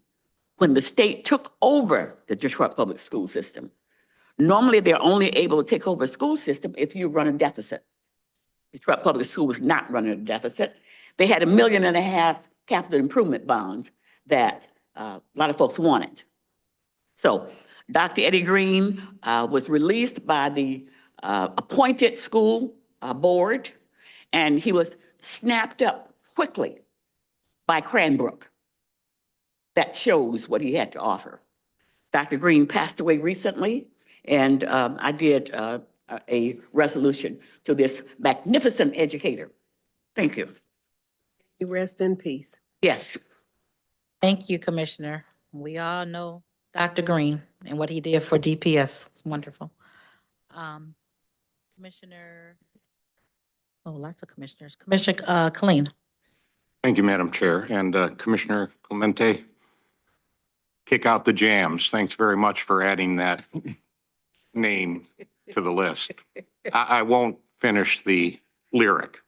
when the state took over the Detroit public school system. Normally, they're only able to take over a school system if you run a deficit. Detroit Public School was not running a deficit. They had $1.5 million capital improvement bonds that a lot of folks wanted. So Dr. Eddie Green was released by the appointed school board, and he was snapped up quickly by Cranbrook. That shows what he had to offer. Dr. Green passed away recently, and I did a resolution to this magnificent educator. Thank you. You rest in peace. Yes. Thank you, Commissioner. We all know Dr. Green and what he did for DPS. It's wonderful. Commissioner, oh, lots of commissioners. Commissioner Killeen. Thank you, Madam Chair. And Commissioner Clemente, kick out the jams. Thanks very much for adding that name to the list. I won't finish the lyric,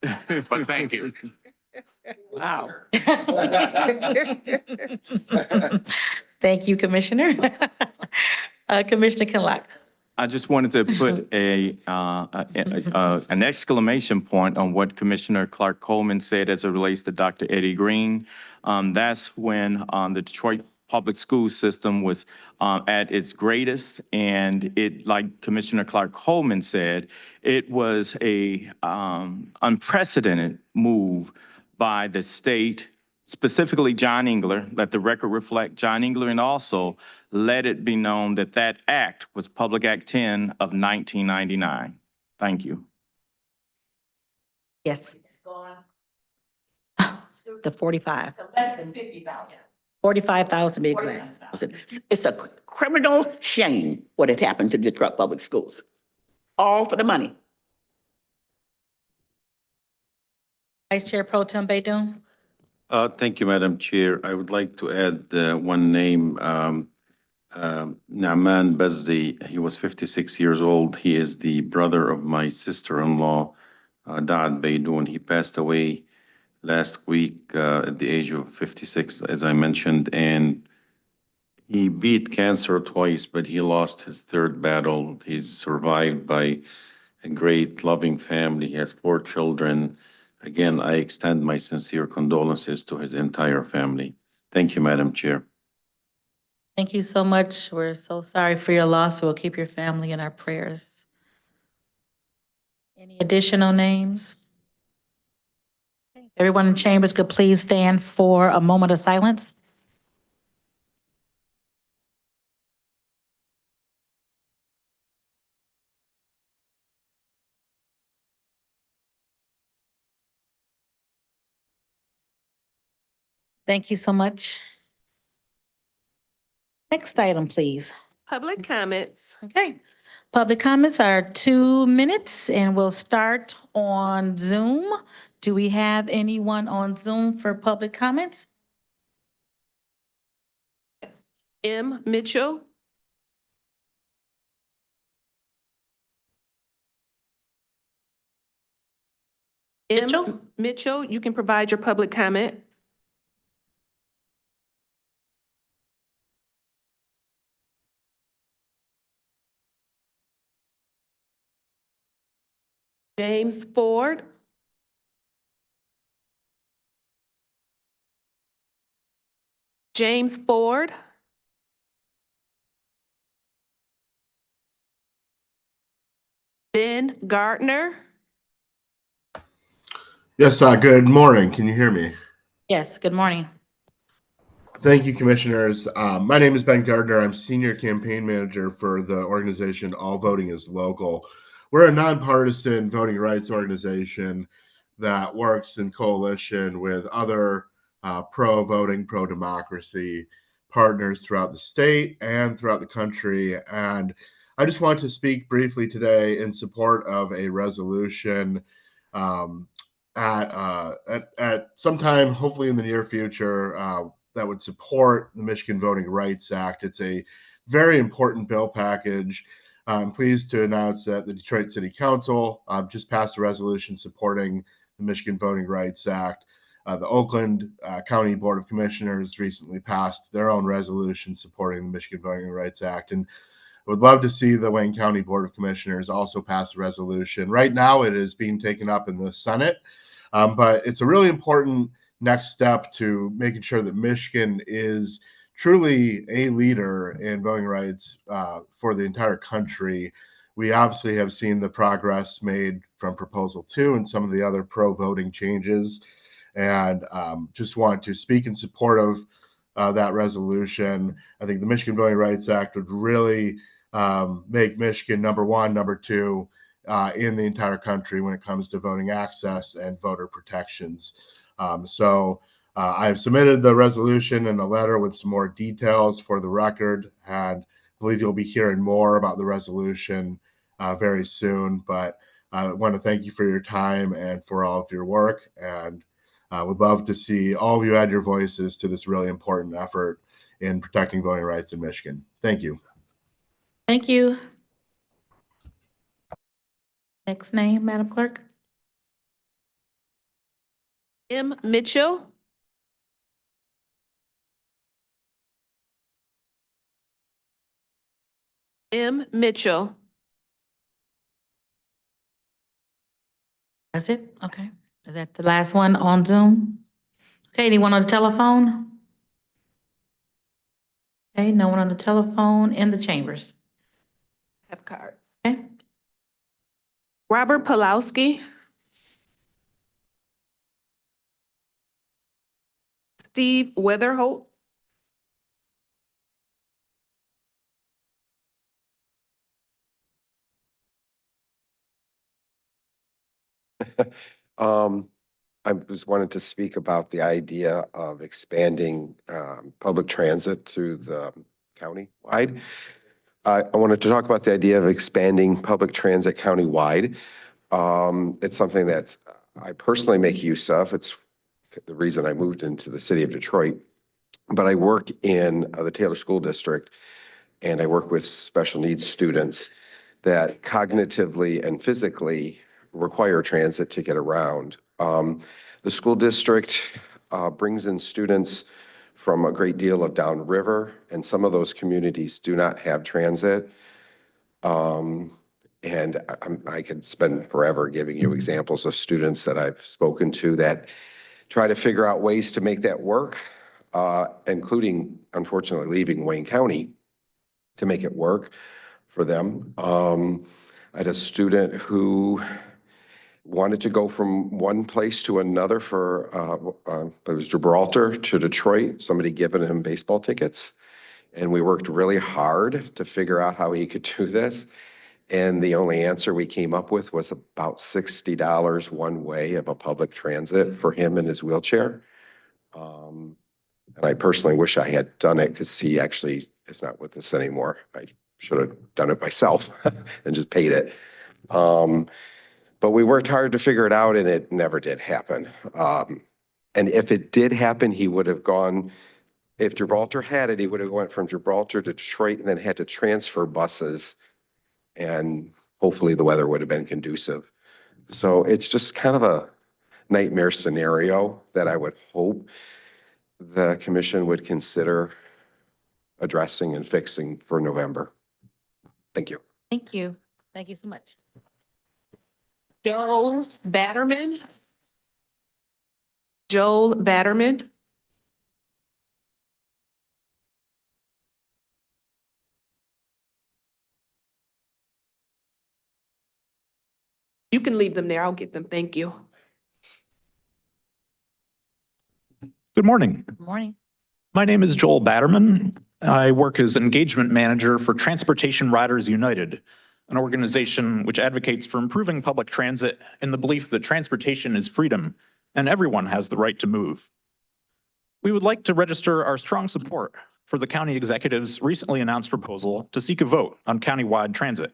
but thank you. Wow. Thank you, Commissioner. Commissioner Kinlock. I just wanted to put an exclamation point on what Commissioner Clark Coleman said as it relates to Dr. Eddie Green. That's when the Detroit public school system was at its greatest, and it, like Commissioner Clark Coleman said, it was a unprecedented move by the state, specifically John Engler. Let the record reflect John Engler, and also let it be known that that act was Public Act 10 of 1999. Thank you. Yes. To 45. Less than 50,000. 45,000 big. It's a criminal shame what had happened to Detroit Public Schools. All for the money. Vice Chair Pro Tem Baydoun. Thank you, Madam Chair. I would like to add one name, Naaman Bazdi. He was 56 years old. He is the brother of my sister-in-law, Daad Baydoun. He passed away last week at the age of 56, as I mentioned, and he beat cancer twice, but he lost his third battle. He's survived by a great, loving family. He has 4 children. Again, I extend my sincere condolences to his entire family. Thank you, Madam Chair. Thank you so much. We're so sorry for your loss. We'll keep your family in our prayers. Any additional names? Everyone in chambers could please stand for a moment of silence. Thank you so much. Next item, please. Public comments. Okay. Public comments are 2 minutes, and we'll start on Zoom. Do we have anyone on Zoom for public comments? M. Mitchell. Mitchell? Mitchell, you can provide your public comment. James Ford. James Ford. Ben Gardner. Yes, good morning. Can you hear me? Yes, good morning. Thank you, commissioners. My name is Ben Gardner. I'm senior campaign manager for the organization All Voting is Local. We're a nonpartisan voting rights organization that works in coalition with other pro-voting, pro-democracy partners throughout the state and throughout the country. And I just want to speak briefly today in support of a resolution at some time, hopefully in the near future, that would support the Michigan Voting Rights Act. It's a very important bill package. I'm pleased to announce that the Detroit City Council just passed a resolution supporting the Michigan Voting Rights Act. The Oakland County Board of Commissioners recently passed their own resolution supporting the Michigan Voting Rights Act. And I would love to see the Wayne County Board of Commissioners also pass a resolution. Right now, it is being taken up in the Senate, but it's a really important next step to making sure that Michigan is truly a leader in voting rights for the entire country. We obviously have seen the progress made from Proposal 2 and some of the other pro-voting changes, and just want to speak in support of that resolution. I think the Michigan Voting Rights Act would really make Michigan number one, number two in the entire country when it comes to voting access and voter protections. I have submitted the resolution and a letter with some more details for the record, and I believe you'll be hearing more about the resolution very soon. But I want to thank you for your time and for all of your work, and would love to see all of you add your voices to this really important effort in protecting voting rights in Michigan. Thank you. Thank you. Next name, Madam Clerk. M. Mitchell. M. Mitchell. That's it? Okay. Is that the last one on Zoom? Okay, anyone on the telephone? Okay, no one on the telephone in the chambers. Have cards. Okay. Robert Pulowski. Steve Weatherholt. I just wanted to speak about the idea of expanding public transit to the county-wide. I wanted to talk about the idea of expanding public transit county-wide. It's something that I personally make use of. It's the reason I moved into the city of Detroit. But I work in the Taylor School District, and I work with special needs students that cognitively and physically require transit to get around. The school district brings in students from a great deal of downriver, and some of those communities do not have transit. And I could spend forever giving you examples of students that I've spoken to that try to figure out ways to make that work, including, unfortunately, leaving Wayne County to make it work for them. I had a student who wanted to go from one place to another for, it was Gibraltar to Detroit, somebody giving him baseball tickets. And we worked really hard to figure out how he could do this. And the only answer we came up with was about $60 one way of a public transit for him in his wheelchair. And I personally wish I had done it because he actually is not with us anymore. I should have done it myself and just paid it. But we worked hard to figure it out, and it never did happen. And if it did happen, he would have gone, if Gibraltar had it, he would have went from Gibraltar to Detroit and then had to transfer buses, and hopefully the weather would have been conducive. So it's just kind of a nightmare scenario that I would hope the commission would consider addressing and fixing for November. Thank you. Thank you. Thank you so much. Joel Batterman. Joel Batterman. You can leave them there. I'll get them. Thank you. Good morning. Good morning. My name is Joel Batterman. I work as engagement manager for Transportation Riders United, an organization which advocates for improving public transit in the belief that transportation is freedom and everyone has the right to move. We would like to register our strong support for the county executive's recently announced proposal to seek a vote on countywide transit.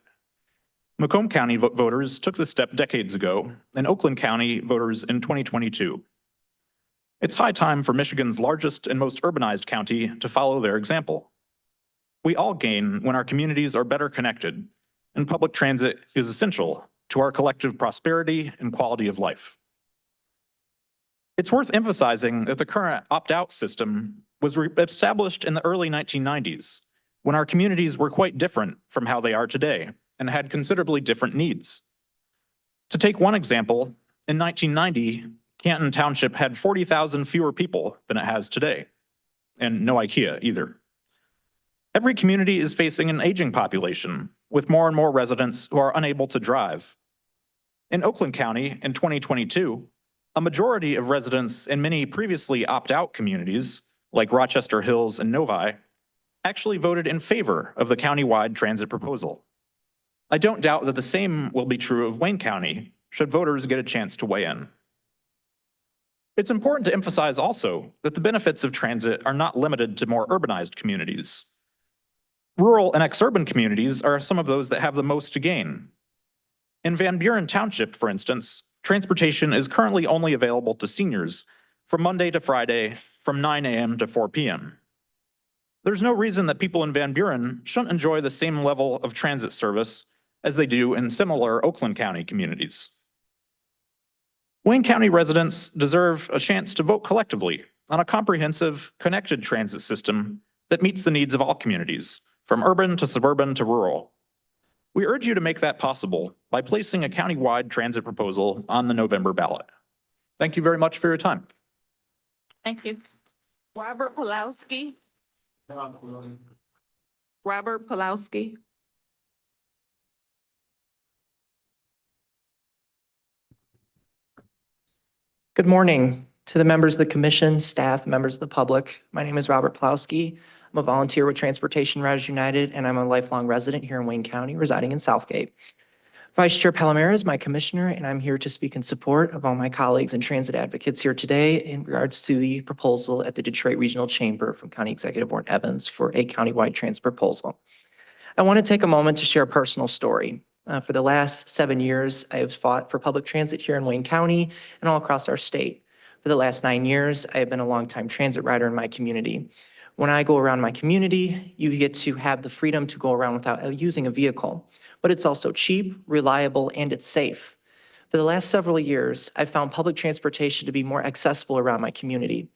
Macomb County voters took this step decades ago, and Oakland County voters in 2022. It's high time for Michigan's largest and most urbanized county to follow their example. We all gain when our communities are better connected, and public transit is essential to our collective prosperity and quality of life. It's worth emphasizing that the current opt-out system was established in the early 1990s, when our communities were quite different from how they are today and had considerably different needs. To take one example, in 1990, Canton Township had 40,000 fewer people than it has today, and no IKEA either. Every community is facing an aging population, with more and more residents who are unable to drive. In Oakland County in 2022, a majority of residents in many previously opt-out communities, like Rochester Hills and Novi, actually voted in favor of the countywide transit proposal. I don't doubt that the same will be true of Wayne County, should voters get a chance to weigh in. It's important to emphasize also that the benefits of transit are not limited to more urbanized communities. Rural and exurban communities are some of those that have the most to gain. In Van Buren Township, for instance, transportation is currently only available to seniors from Monday to Friday from 9 a.m. to 4 p.m. There's no reason that people in Van Buren shouldn't enjoy the same level of transit service as they do in similar Oakland County communities. Wayne County residents deserve a chance to vote collectively on a comprehensive, connected transit system that meets the needs of all communities, from urban to suburban to rural. We urge you to make that possible by placing a countywide transit proposal on the November ballot. Thank you very much for your time. Thank you. Robert Pulowski. Robert Pulowski. Good morning to the members of the commission, staff, members of the public. My name is Robert Plowski. I'm a volunteer with Transportation Riders United, and I'm a lifelong resident here in Wayne County, residing in Southgate. Vice Chair Palomera is my commissioner, and I'm here to speak in support of all my colleagues and transit advocates here today in regards to the proposal at the Detroit Regional Chamber from County Executive Warren Evans for a countywide transit proposal. I want to take a moment to share a personal story. For the last 7 years, I have fought for public transit here in Wayne County and all across our state. For the last 9 years, I have been a longtime transit rider in my community. When I go around my community, you get to have the freedom to go around without using a vehicle, but it's also cheap, reliable, and it's safe. For the last several years, I've found public transportation to be more accessible around my community.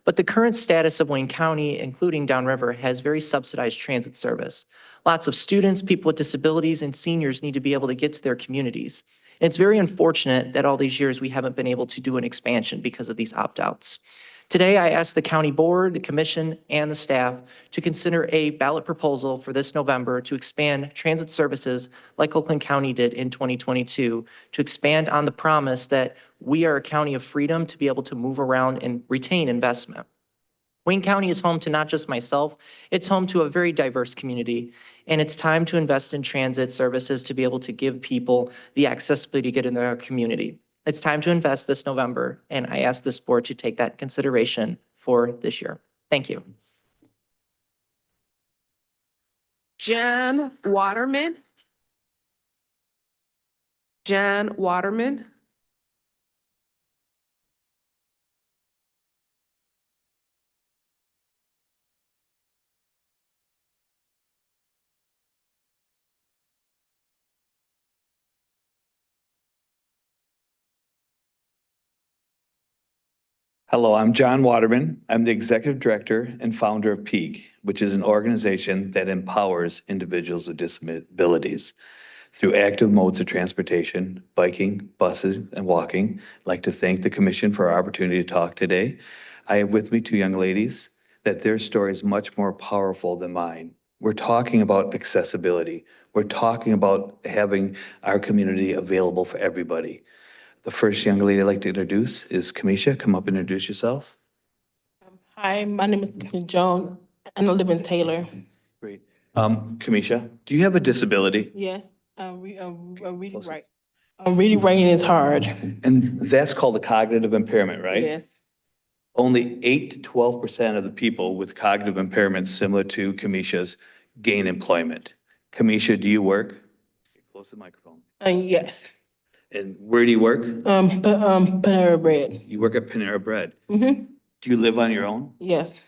But the current status of Wayne County, including downriver, has very subsidized transit service. Lots of students, people with disabilities, and seniors need to be able to get to their communities. And it's very unfortunate that all these years we haven't been able to do an expansion because of these opt-outs. Today, I ask the county board, the commission, and the staff to consider a ballot proposal for this November to expand transit services like Oakland County did in 2022, to expand on the promise that we are a county of freedom to be able to move around and retain investment. Wayne County is home to not just myself, it's home to a very diverse community, and it's time to invest in transit services to be able to give people the accessibility to get in their community. It's time to invest this November, and I ask this board to take that consideration for this year. Thank you. John Waterman. John Waterman. Hello, I'm John Waterman. I'm the Executive Director and founder of PEAK, which is an organization that empowers individuals with disabilities through active modes of transportation, biking, buses, and walking. I'd like to thank the Commission for our opportunity to talk today. I have with me two young ladies that their story is much more powerful than mine. We're talking about accessibility. We're talking about having our community available for everybody. The first young lady I'd like to introduce is Kamisha. Come up and introduce yourself. Hi, my name is Joan, and I live in Taylor. Great. Kamisha, do you have a disability? Yes, I'm reading right. Reading writing is hard. And that's called a cognitive impairment, right? Yes. Only 8 to 12% of the people with cognitive impairments similar to Kamisha's gain employment. Kamisha, do you work? close to the microphone. Yes. And where do you work? Panera Bread. You work at Panera Bread. Mm-hmm. Do you live on your own? Yes.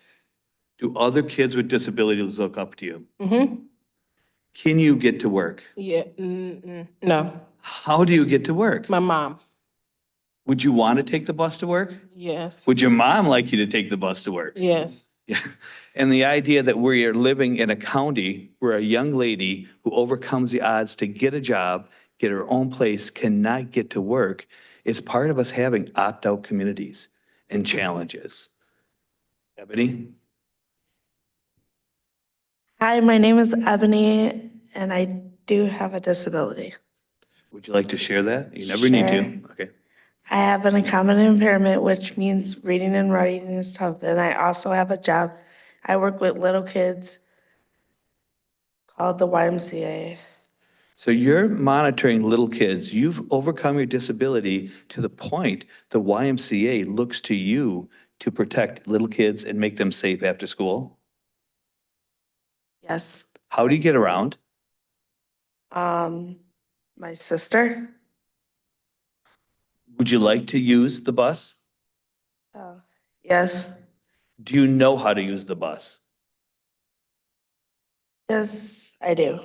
Do other kids with disabilities look up to you? Mm-hmm. Can you get to work? Yeah. No. How do you get to work? My mom. Would you want to take the bus to work? Yes. Would your mom like you to take the bus to work? Yes. Yeah. And the idea that we are living in a county where a young lady who overcomes the odds to get a job, get her own place, cannot get to work is part of us having opt-out communities and challenges. Ebony? Hi, my name is Ebony, and I do have a disability. Would you like to share that? You never need to. Sure. Okay. I have an common impairment, which means reading and writing is tough, and I also have a job. I work with little kids called the YMCA. So you're monitoring little kids. You've overcome your disability to the point the YMCA looks to you to protect little kids and make them safe after school. Yes. How do you get around? My sister. Would you like to use the bus? Yes. Do you know how to use the bus? Yes, I do.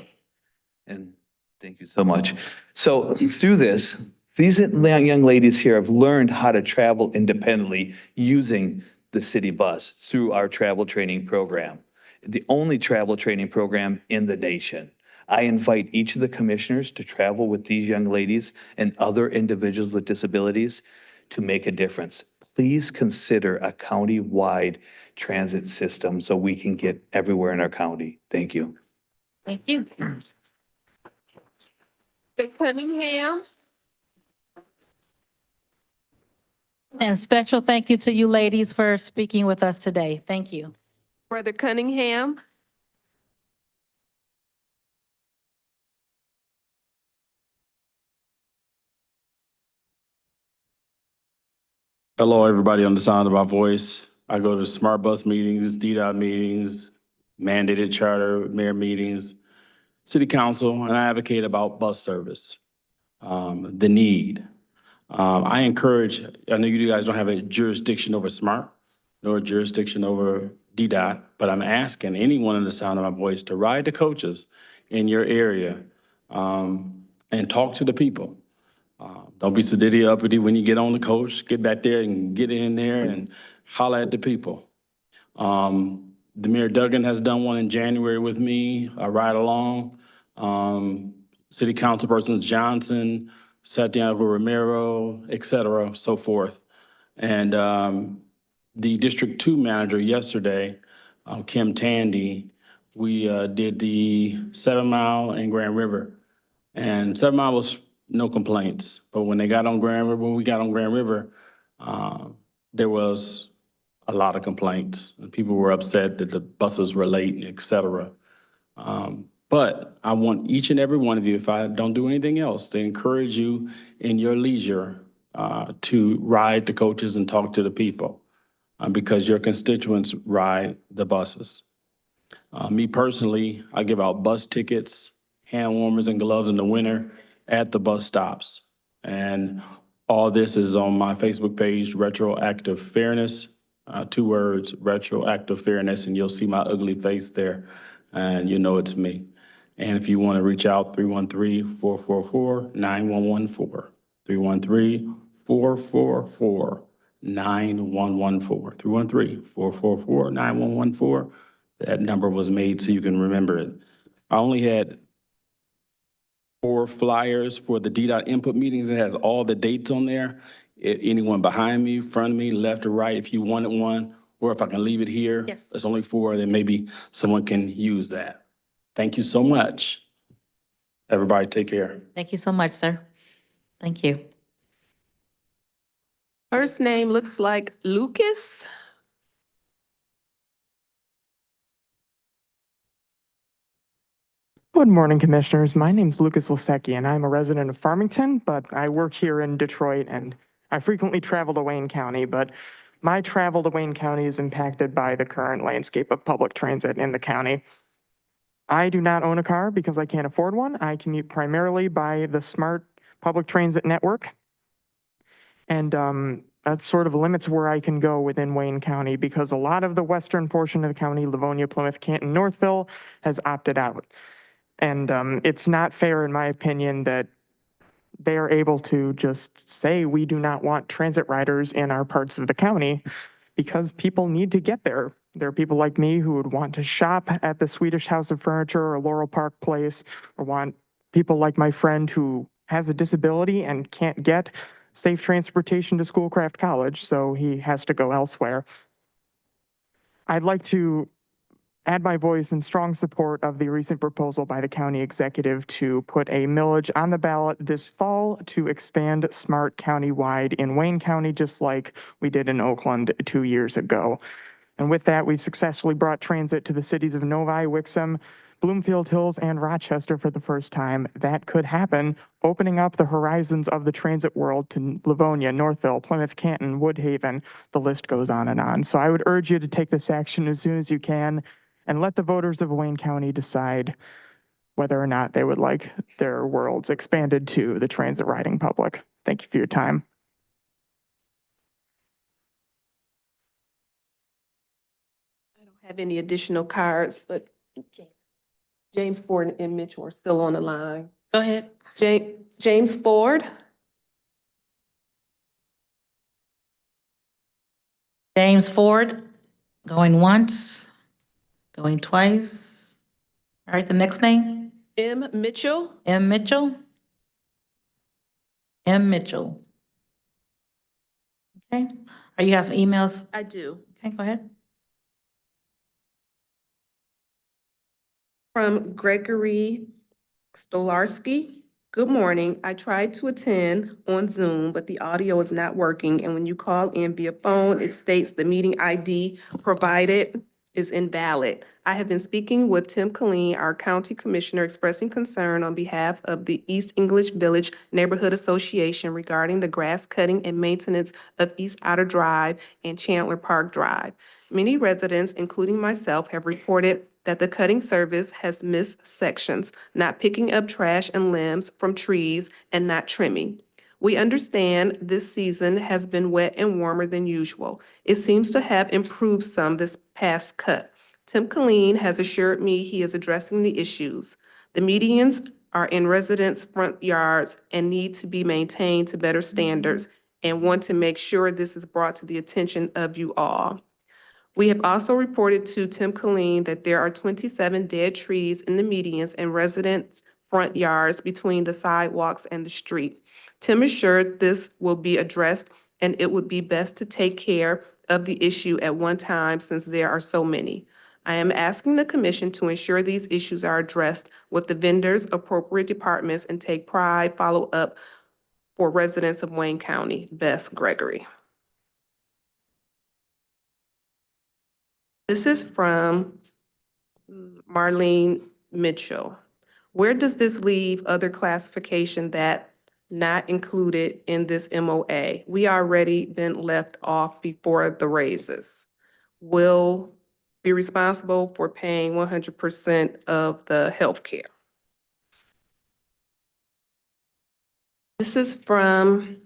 And thank you so much. So through this, these young ladies here have learned how to travel independently using the city bus through our travel training program, the only travel training program in the nation. I invite each of the commissioners to travel with these young ladies and other individuals with disabilities to make a difference. Please consider a county-wide transit system so we can get everywhere in our county. Thank you. Thank you. Mr. Cunningham? And special thank you to you ladies for speaking with us today. Thank you. Brother Cunningham? Hello, everybody on the sound of my voice. I go to smart bus meetings, DDOT meetings, mandated charter mayor meetings, city council, and I advocate about bus service, the need. I encourage, I know you guys don't have a jurisdiction over SMART, nor a jurisdiction over DDOT, but I'm asking anyone in the sound of my voice to ride the coaches in your area and talk to the people. Don't be sedity uppity when you get on the coach. Get back there and get in there and holler at the people. Mayor Duggan has done one in January with me, a ride along. City Councilpersons Johnson, Santiago Romero, et cetera, so forth. And the District 2 manager yesterday, Kim Tandy, we did the 7 Mile and Grand River. And 7 Mile was no complaints. But when they got on Grand River, when we got on Grand River, there was a lot of complaints. And people were upset that the buses were late, et cetera. But I want each and every one of you, if I don't do anything else, to encourage you in your leisure to ride the coaches and talk to the people because your constituents ride the buses. Me personally, I give out bus tickets, hand warmers and gloves in the winter at the bus stops. And all this is on my Facebook page, Retroactive Fairness, 2 words, Retroactive Fairness, and you'll see my ugly face there, and you know it's me. And if you want to reach out, 313-444-9114, 313-444-9114, 313-444-9114. That number was made so you can remember it. I only had 4 flyers for the DDOT input meetings. It has all the dates on there. Anyone behind me, front of me, left or right, if you wanted one, or if I can leave it here. Yes. There's only 4, then maybe someone can use that. Thank you so much. Everybody take care. Thank you so much, sir. Thank you. First name looks like Lucas. Good morning, Commissioners. My name's Lucas Lasecki, and I'm a resident of Farmington, but I work here in Detroit, and I frequently travel to Wayne County, but my travel to Wayne County is impacted by the current landscape of public transit in the county. I do not own a car because I can't afford one. I commute primarily by the SMART public transit network. And that sort of limits where I can go within Wayne County because a lot of the western portion of the county, Livonia, Plymouth, Canton, Northville, has opted out. And it's not fair, in my opinion, that they are able to just say, we do not want transit riders in our parts of the county because people need to get there. There are people like me who would want to shop at the Swedish House of Furniture or Laurel Park Place, or want people like my friend who has a disability and can't get safe transportation to Schoolcraft College, so he has to go elsewhere. I'd like to add my voice in strong support of the recent proposal by the county executive to put a millage on the ballot this fall to expand SMART countywide in Wayne County, just like we did in Oakland 2 years ago. And with that, we've successfully brought transit to the cities of Novi, Wixom, Bloomfield Hills, and Rochester for the first time. That could happen, opening up the horizons of the transit world to Livonia, Northville, Plymouth, Canton, Woodhaven. The list goes on and on. So I would urge you to take this action as soon as you can and let the voters of Wayne County decide whether or not they would like their worlds expanded to the transit riding public. Thank you for your time. I don't have any additional cards, but James Ford and Mitchell are still on the line. Go ahead. James Ford. James Ford, going once, going twice. All right, the next name? M. Mitchell. M. Mitchell. M. Mitchell. Okay. Are you have some emails? I do. Okay, go ahead. From Gregory Stolarski. Good morning. I tried to attend on Zoom, but the audio is not working. And when you call in via phone, it states the meeting ID provided is invalid. I have been speaking with Tim Killeen, our county commissioner, expressing concern on behalf of the East English Village Neighborhood Association regarding the grass cutting and maintenance of East Outer Drive and Chandler Park Drive. Many residents, including myself, have reported that the cutting service has missed sections, not picking up trash and limbs from trees, and not trimming. We understand this season has been wet and warmer than usual. It seems to have improved some this past cut. Tim Killeen has assured me he is addressing the issues. The medians are in residents' front yards and need to be maintained to better standards, and want to make sure this is brought to the attention of you all. We have also reported to Tim Killeen that there are 27 dead trees in the medians and residents' front yards between the sidewalks and the street. Tim assured this will be addressed, and it would be best to take care of the issue at one time since there are so many. I am asking the commission to ensure these issues are addressed with the vendors, appropriate departments, and take pride follow up for residents of Wayne County. Bess Gregory. This is from Marlene Mitchell. Where does this leave other classification that not included in this MOA? We already been left off before the raises. Will be responsible for paying 100% of the health care. This is from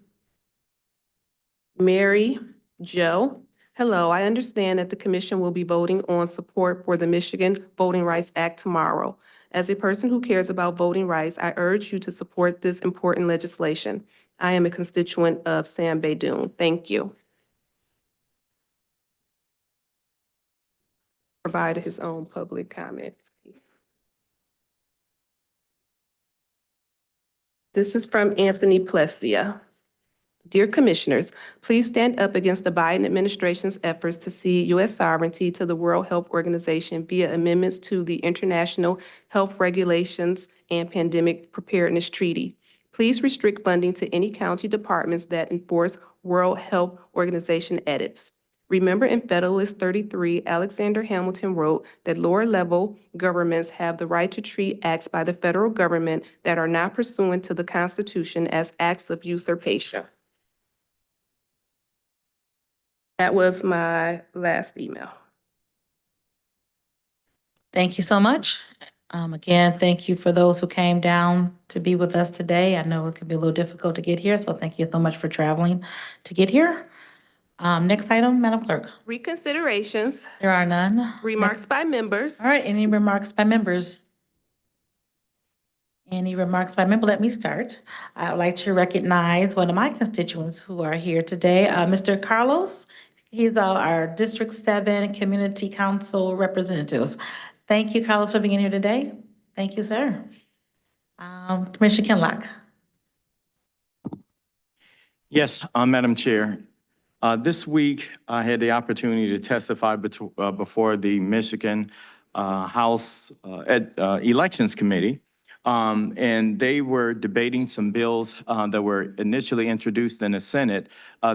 Mary Jo. Hello, I understand that the commission will be voting on support for the Michigan Voting Rights Act tomorrow. As a person who cares about voting rights, I urge you to support this important legislation. I am a constituent of Sam Baydoun. Thank you. Provided his own public comment. This is from Anthony Plessia. Dear Commissioners, please stand up against the Biden administration's efforts to cede U.S. sovereignty to the World Health Organization via amendments to the International Health Regulations and Pandemic Preparedness Treaty. Please restrict funding to any county departments that enforce World Health Organization edits. Remember, in Federalist 33, Alexander Hamilton wrote that lower level governments have the right to treat acts by the federal government that are not pursuant to the Constitution as acts of usurpation. That was my last email. Thank you so much. Again, thank you for those who came down to be with us today. I know it can be a little difficult to get here, so thank you so much for traveling to get here. Next item, Madam Clerk. Reconsiderations, There are none. remarks by members. All right, any remarks by members? Any remarks by member? Let me start. I would like to recognize one of my constituents who are here today, Mr. Carlos. He's our District 7 Community Council representative. Thank you, Carlos, for being here today. Thank you, sir. Commissioner Kinlock. Yes, Madam Chair. This week, I had the opportunity to testify before the Michigan House Elections Committee. And they were debating some bills that were initially introduced in the Senate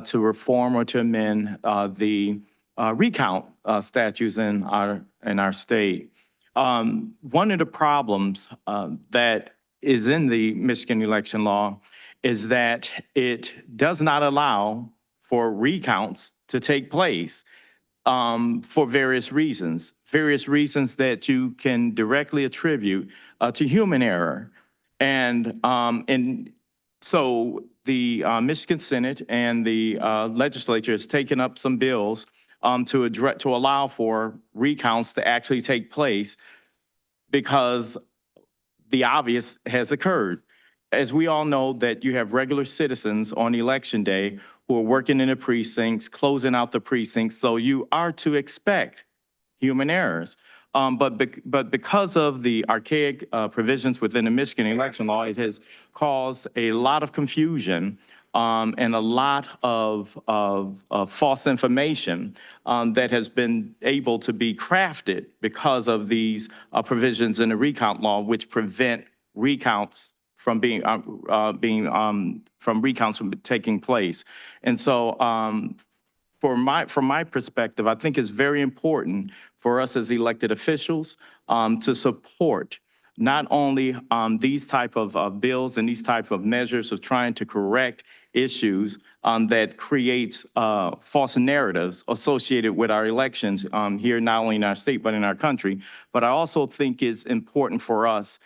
to reform or to amend the recount statutes in our state. One of the problems that is in the Michigan election law is that it does not allow for recounts to take place for various reasons that you can directly attribute to human error. And so the Michigan Senate and the legislature has taken up some bills to allow for recounts to actually take place because the obvious has occurred. As we all know that you have regular citizens on election day who are working in the precincts, closing out the precincts, so you are to expect human errors. But because of the archaic provisions within the Michigan election law, it has caused a lot of confusion and a lot of false information that has been able to be crafted because of these provisions in the recount law, which prevent recounts from recounts from taking place. And so from my perspective, I think it's very important for us as elected officials to support not only these type of bills and these type of measures of trying to correct issues that creates false narratives associated with our elections here, not only in our state, but in our country. But I also think it's important for us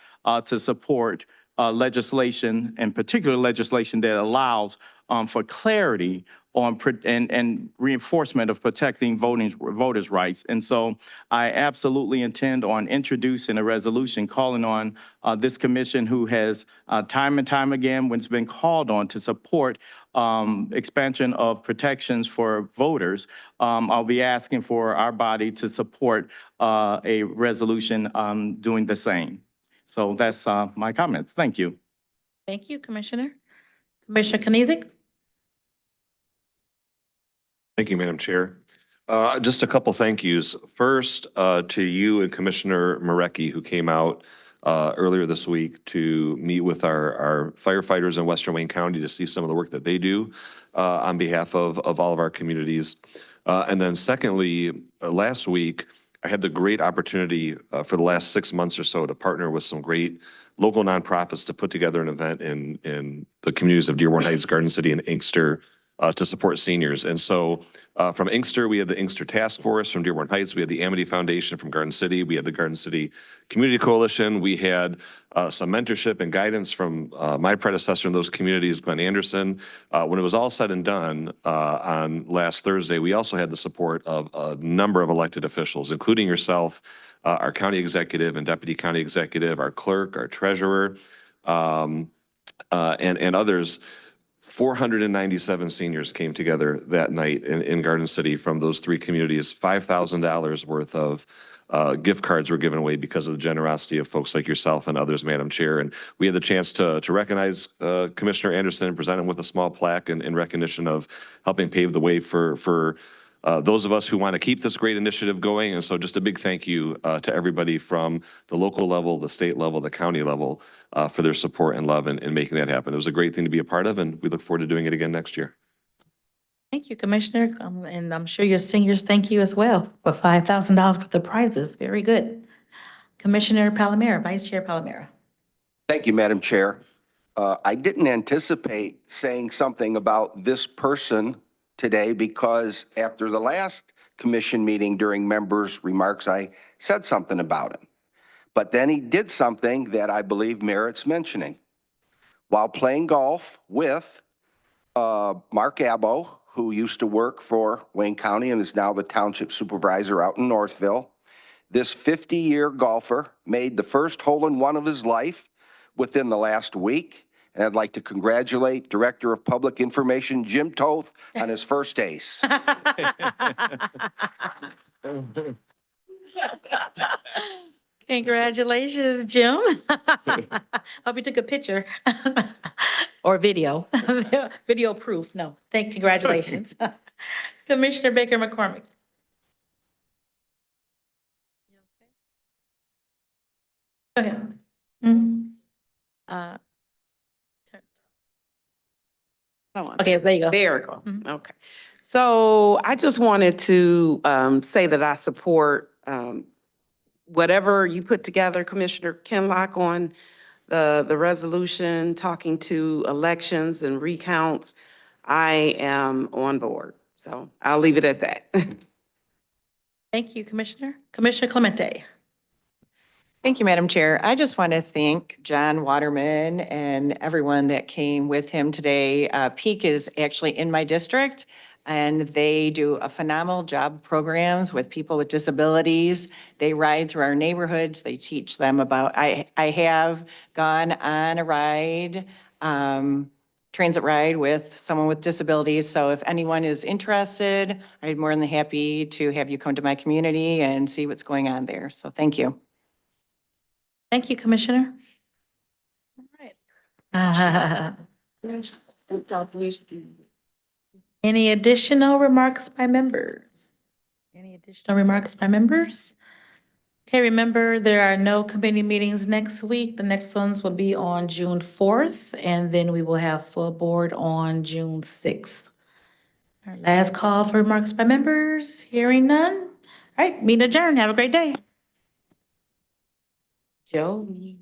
to support legislation, and particular legislation that allows for clarity on and reinforcement of protecting voters' rights. And so I absolutely intend on introducing a resolution calling on this commission, who has time and time again, when it's been called on to support expansion of protections for voters, I'll be asking for our body to support a resolution doing the same. So that's my comments. Thank you. Thank you, Commissioner. Commissioner Kniezek. Thank you, Madam Chair. Just a couple thank yous. First, to you and Commissioner Marecki, who came out earlier this week to meet with our firefighters in Western Wayne County to see some of the work that they do on behalf of all of our communities. And then secondly, last week, I had the great opportunity for the last 6 months or so to partner with some great local nonprofits to put together an event in the communities of Dearborn Heights, Garden City, and Inkster to support seniors. And so from Inkster, we had the Inkster Task Force. From Dearborn Heights, we had the Amity Foundation. From Garden City, we had the Garden City Community Coalition. We had some mentorship and guidance from my predecessor in those communities, Glenn Anderson. When it was all said and done on last Thursday, we also had the support of a number of elected officials, including yourself, our county executive and deputy county executive, our clerk, our treasurer, and others. 497 seniors came together that night in Garden City from those three communities. $5,000 worth of gift cards were given away because of the generosity of folks like yourself and others, Madam Chair. And we had the chance to recognize Commissioner Anderson and present him with a small plaque in recognition of helping pave the way for those of us who want to keep this great initiative going. And so just a big thank you to everybody from the local level, the state level, the county level for their support and love in making that happen. It was a great thing to be a part of, and we look forward to doing it again next year. Thank you, Commissioner. And I'm sure your seniors thank you as well for $5,000 worth of prizes. Very good. Commissioner Palomera, Vice Chair Palomera. Thank you, Madam Chair. I didn't anticipate saying something about this person today because after the last commission meeting during members' remarks, I said something about him. But then he did something that I believe merits mentioning. While playing golf with Mark Abbo, who used to work for Wayne County and is now the township supervisor out in Northville, this 50-year golfer made the first hole-in-one of his life within the last week. And I'd like to congratulate Director of Public Information, Jim Toth, on his first ace. Congratulations, Jim. Hope you took a picture or video, video proof. No, congratulations. Commissioner Baker McCormick. Go ahead. Okay, there you go. There we go. Mhm. Okay. So I just wanted to say that I support whatever you put together, Commissioner Kinlock, on the resolution talking to elections and recounts. I am on board. So I'll leave it at that. Thank you, Commissioner. Commissioner Clemente. Thank you, Madam Chair. I just want to thank John Waterman and everyone that came with him today. Peak is actually in my district, and they do a phenomenal job of programs with people with disabilities. They ride through our neighborhoods. They teach them about, I have gone on a ride, transit ride with someone with disabilities. So if anyone is interested, I'd be more than happy to have you come to my community and see what's going on there. So thank you. Thank you, Commissioner. All right. Any additional remarks by members? Any additional remarks by members? Okay, remember, there are no committee meetings next week. The next ones will be on June 4th, and then we will have full board on June 6th. Our last call for remarks by members. Hearing none. All right, meeting adjourned. Have a great day. Joey.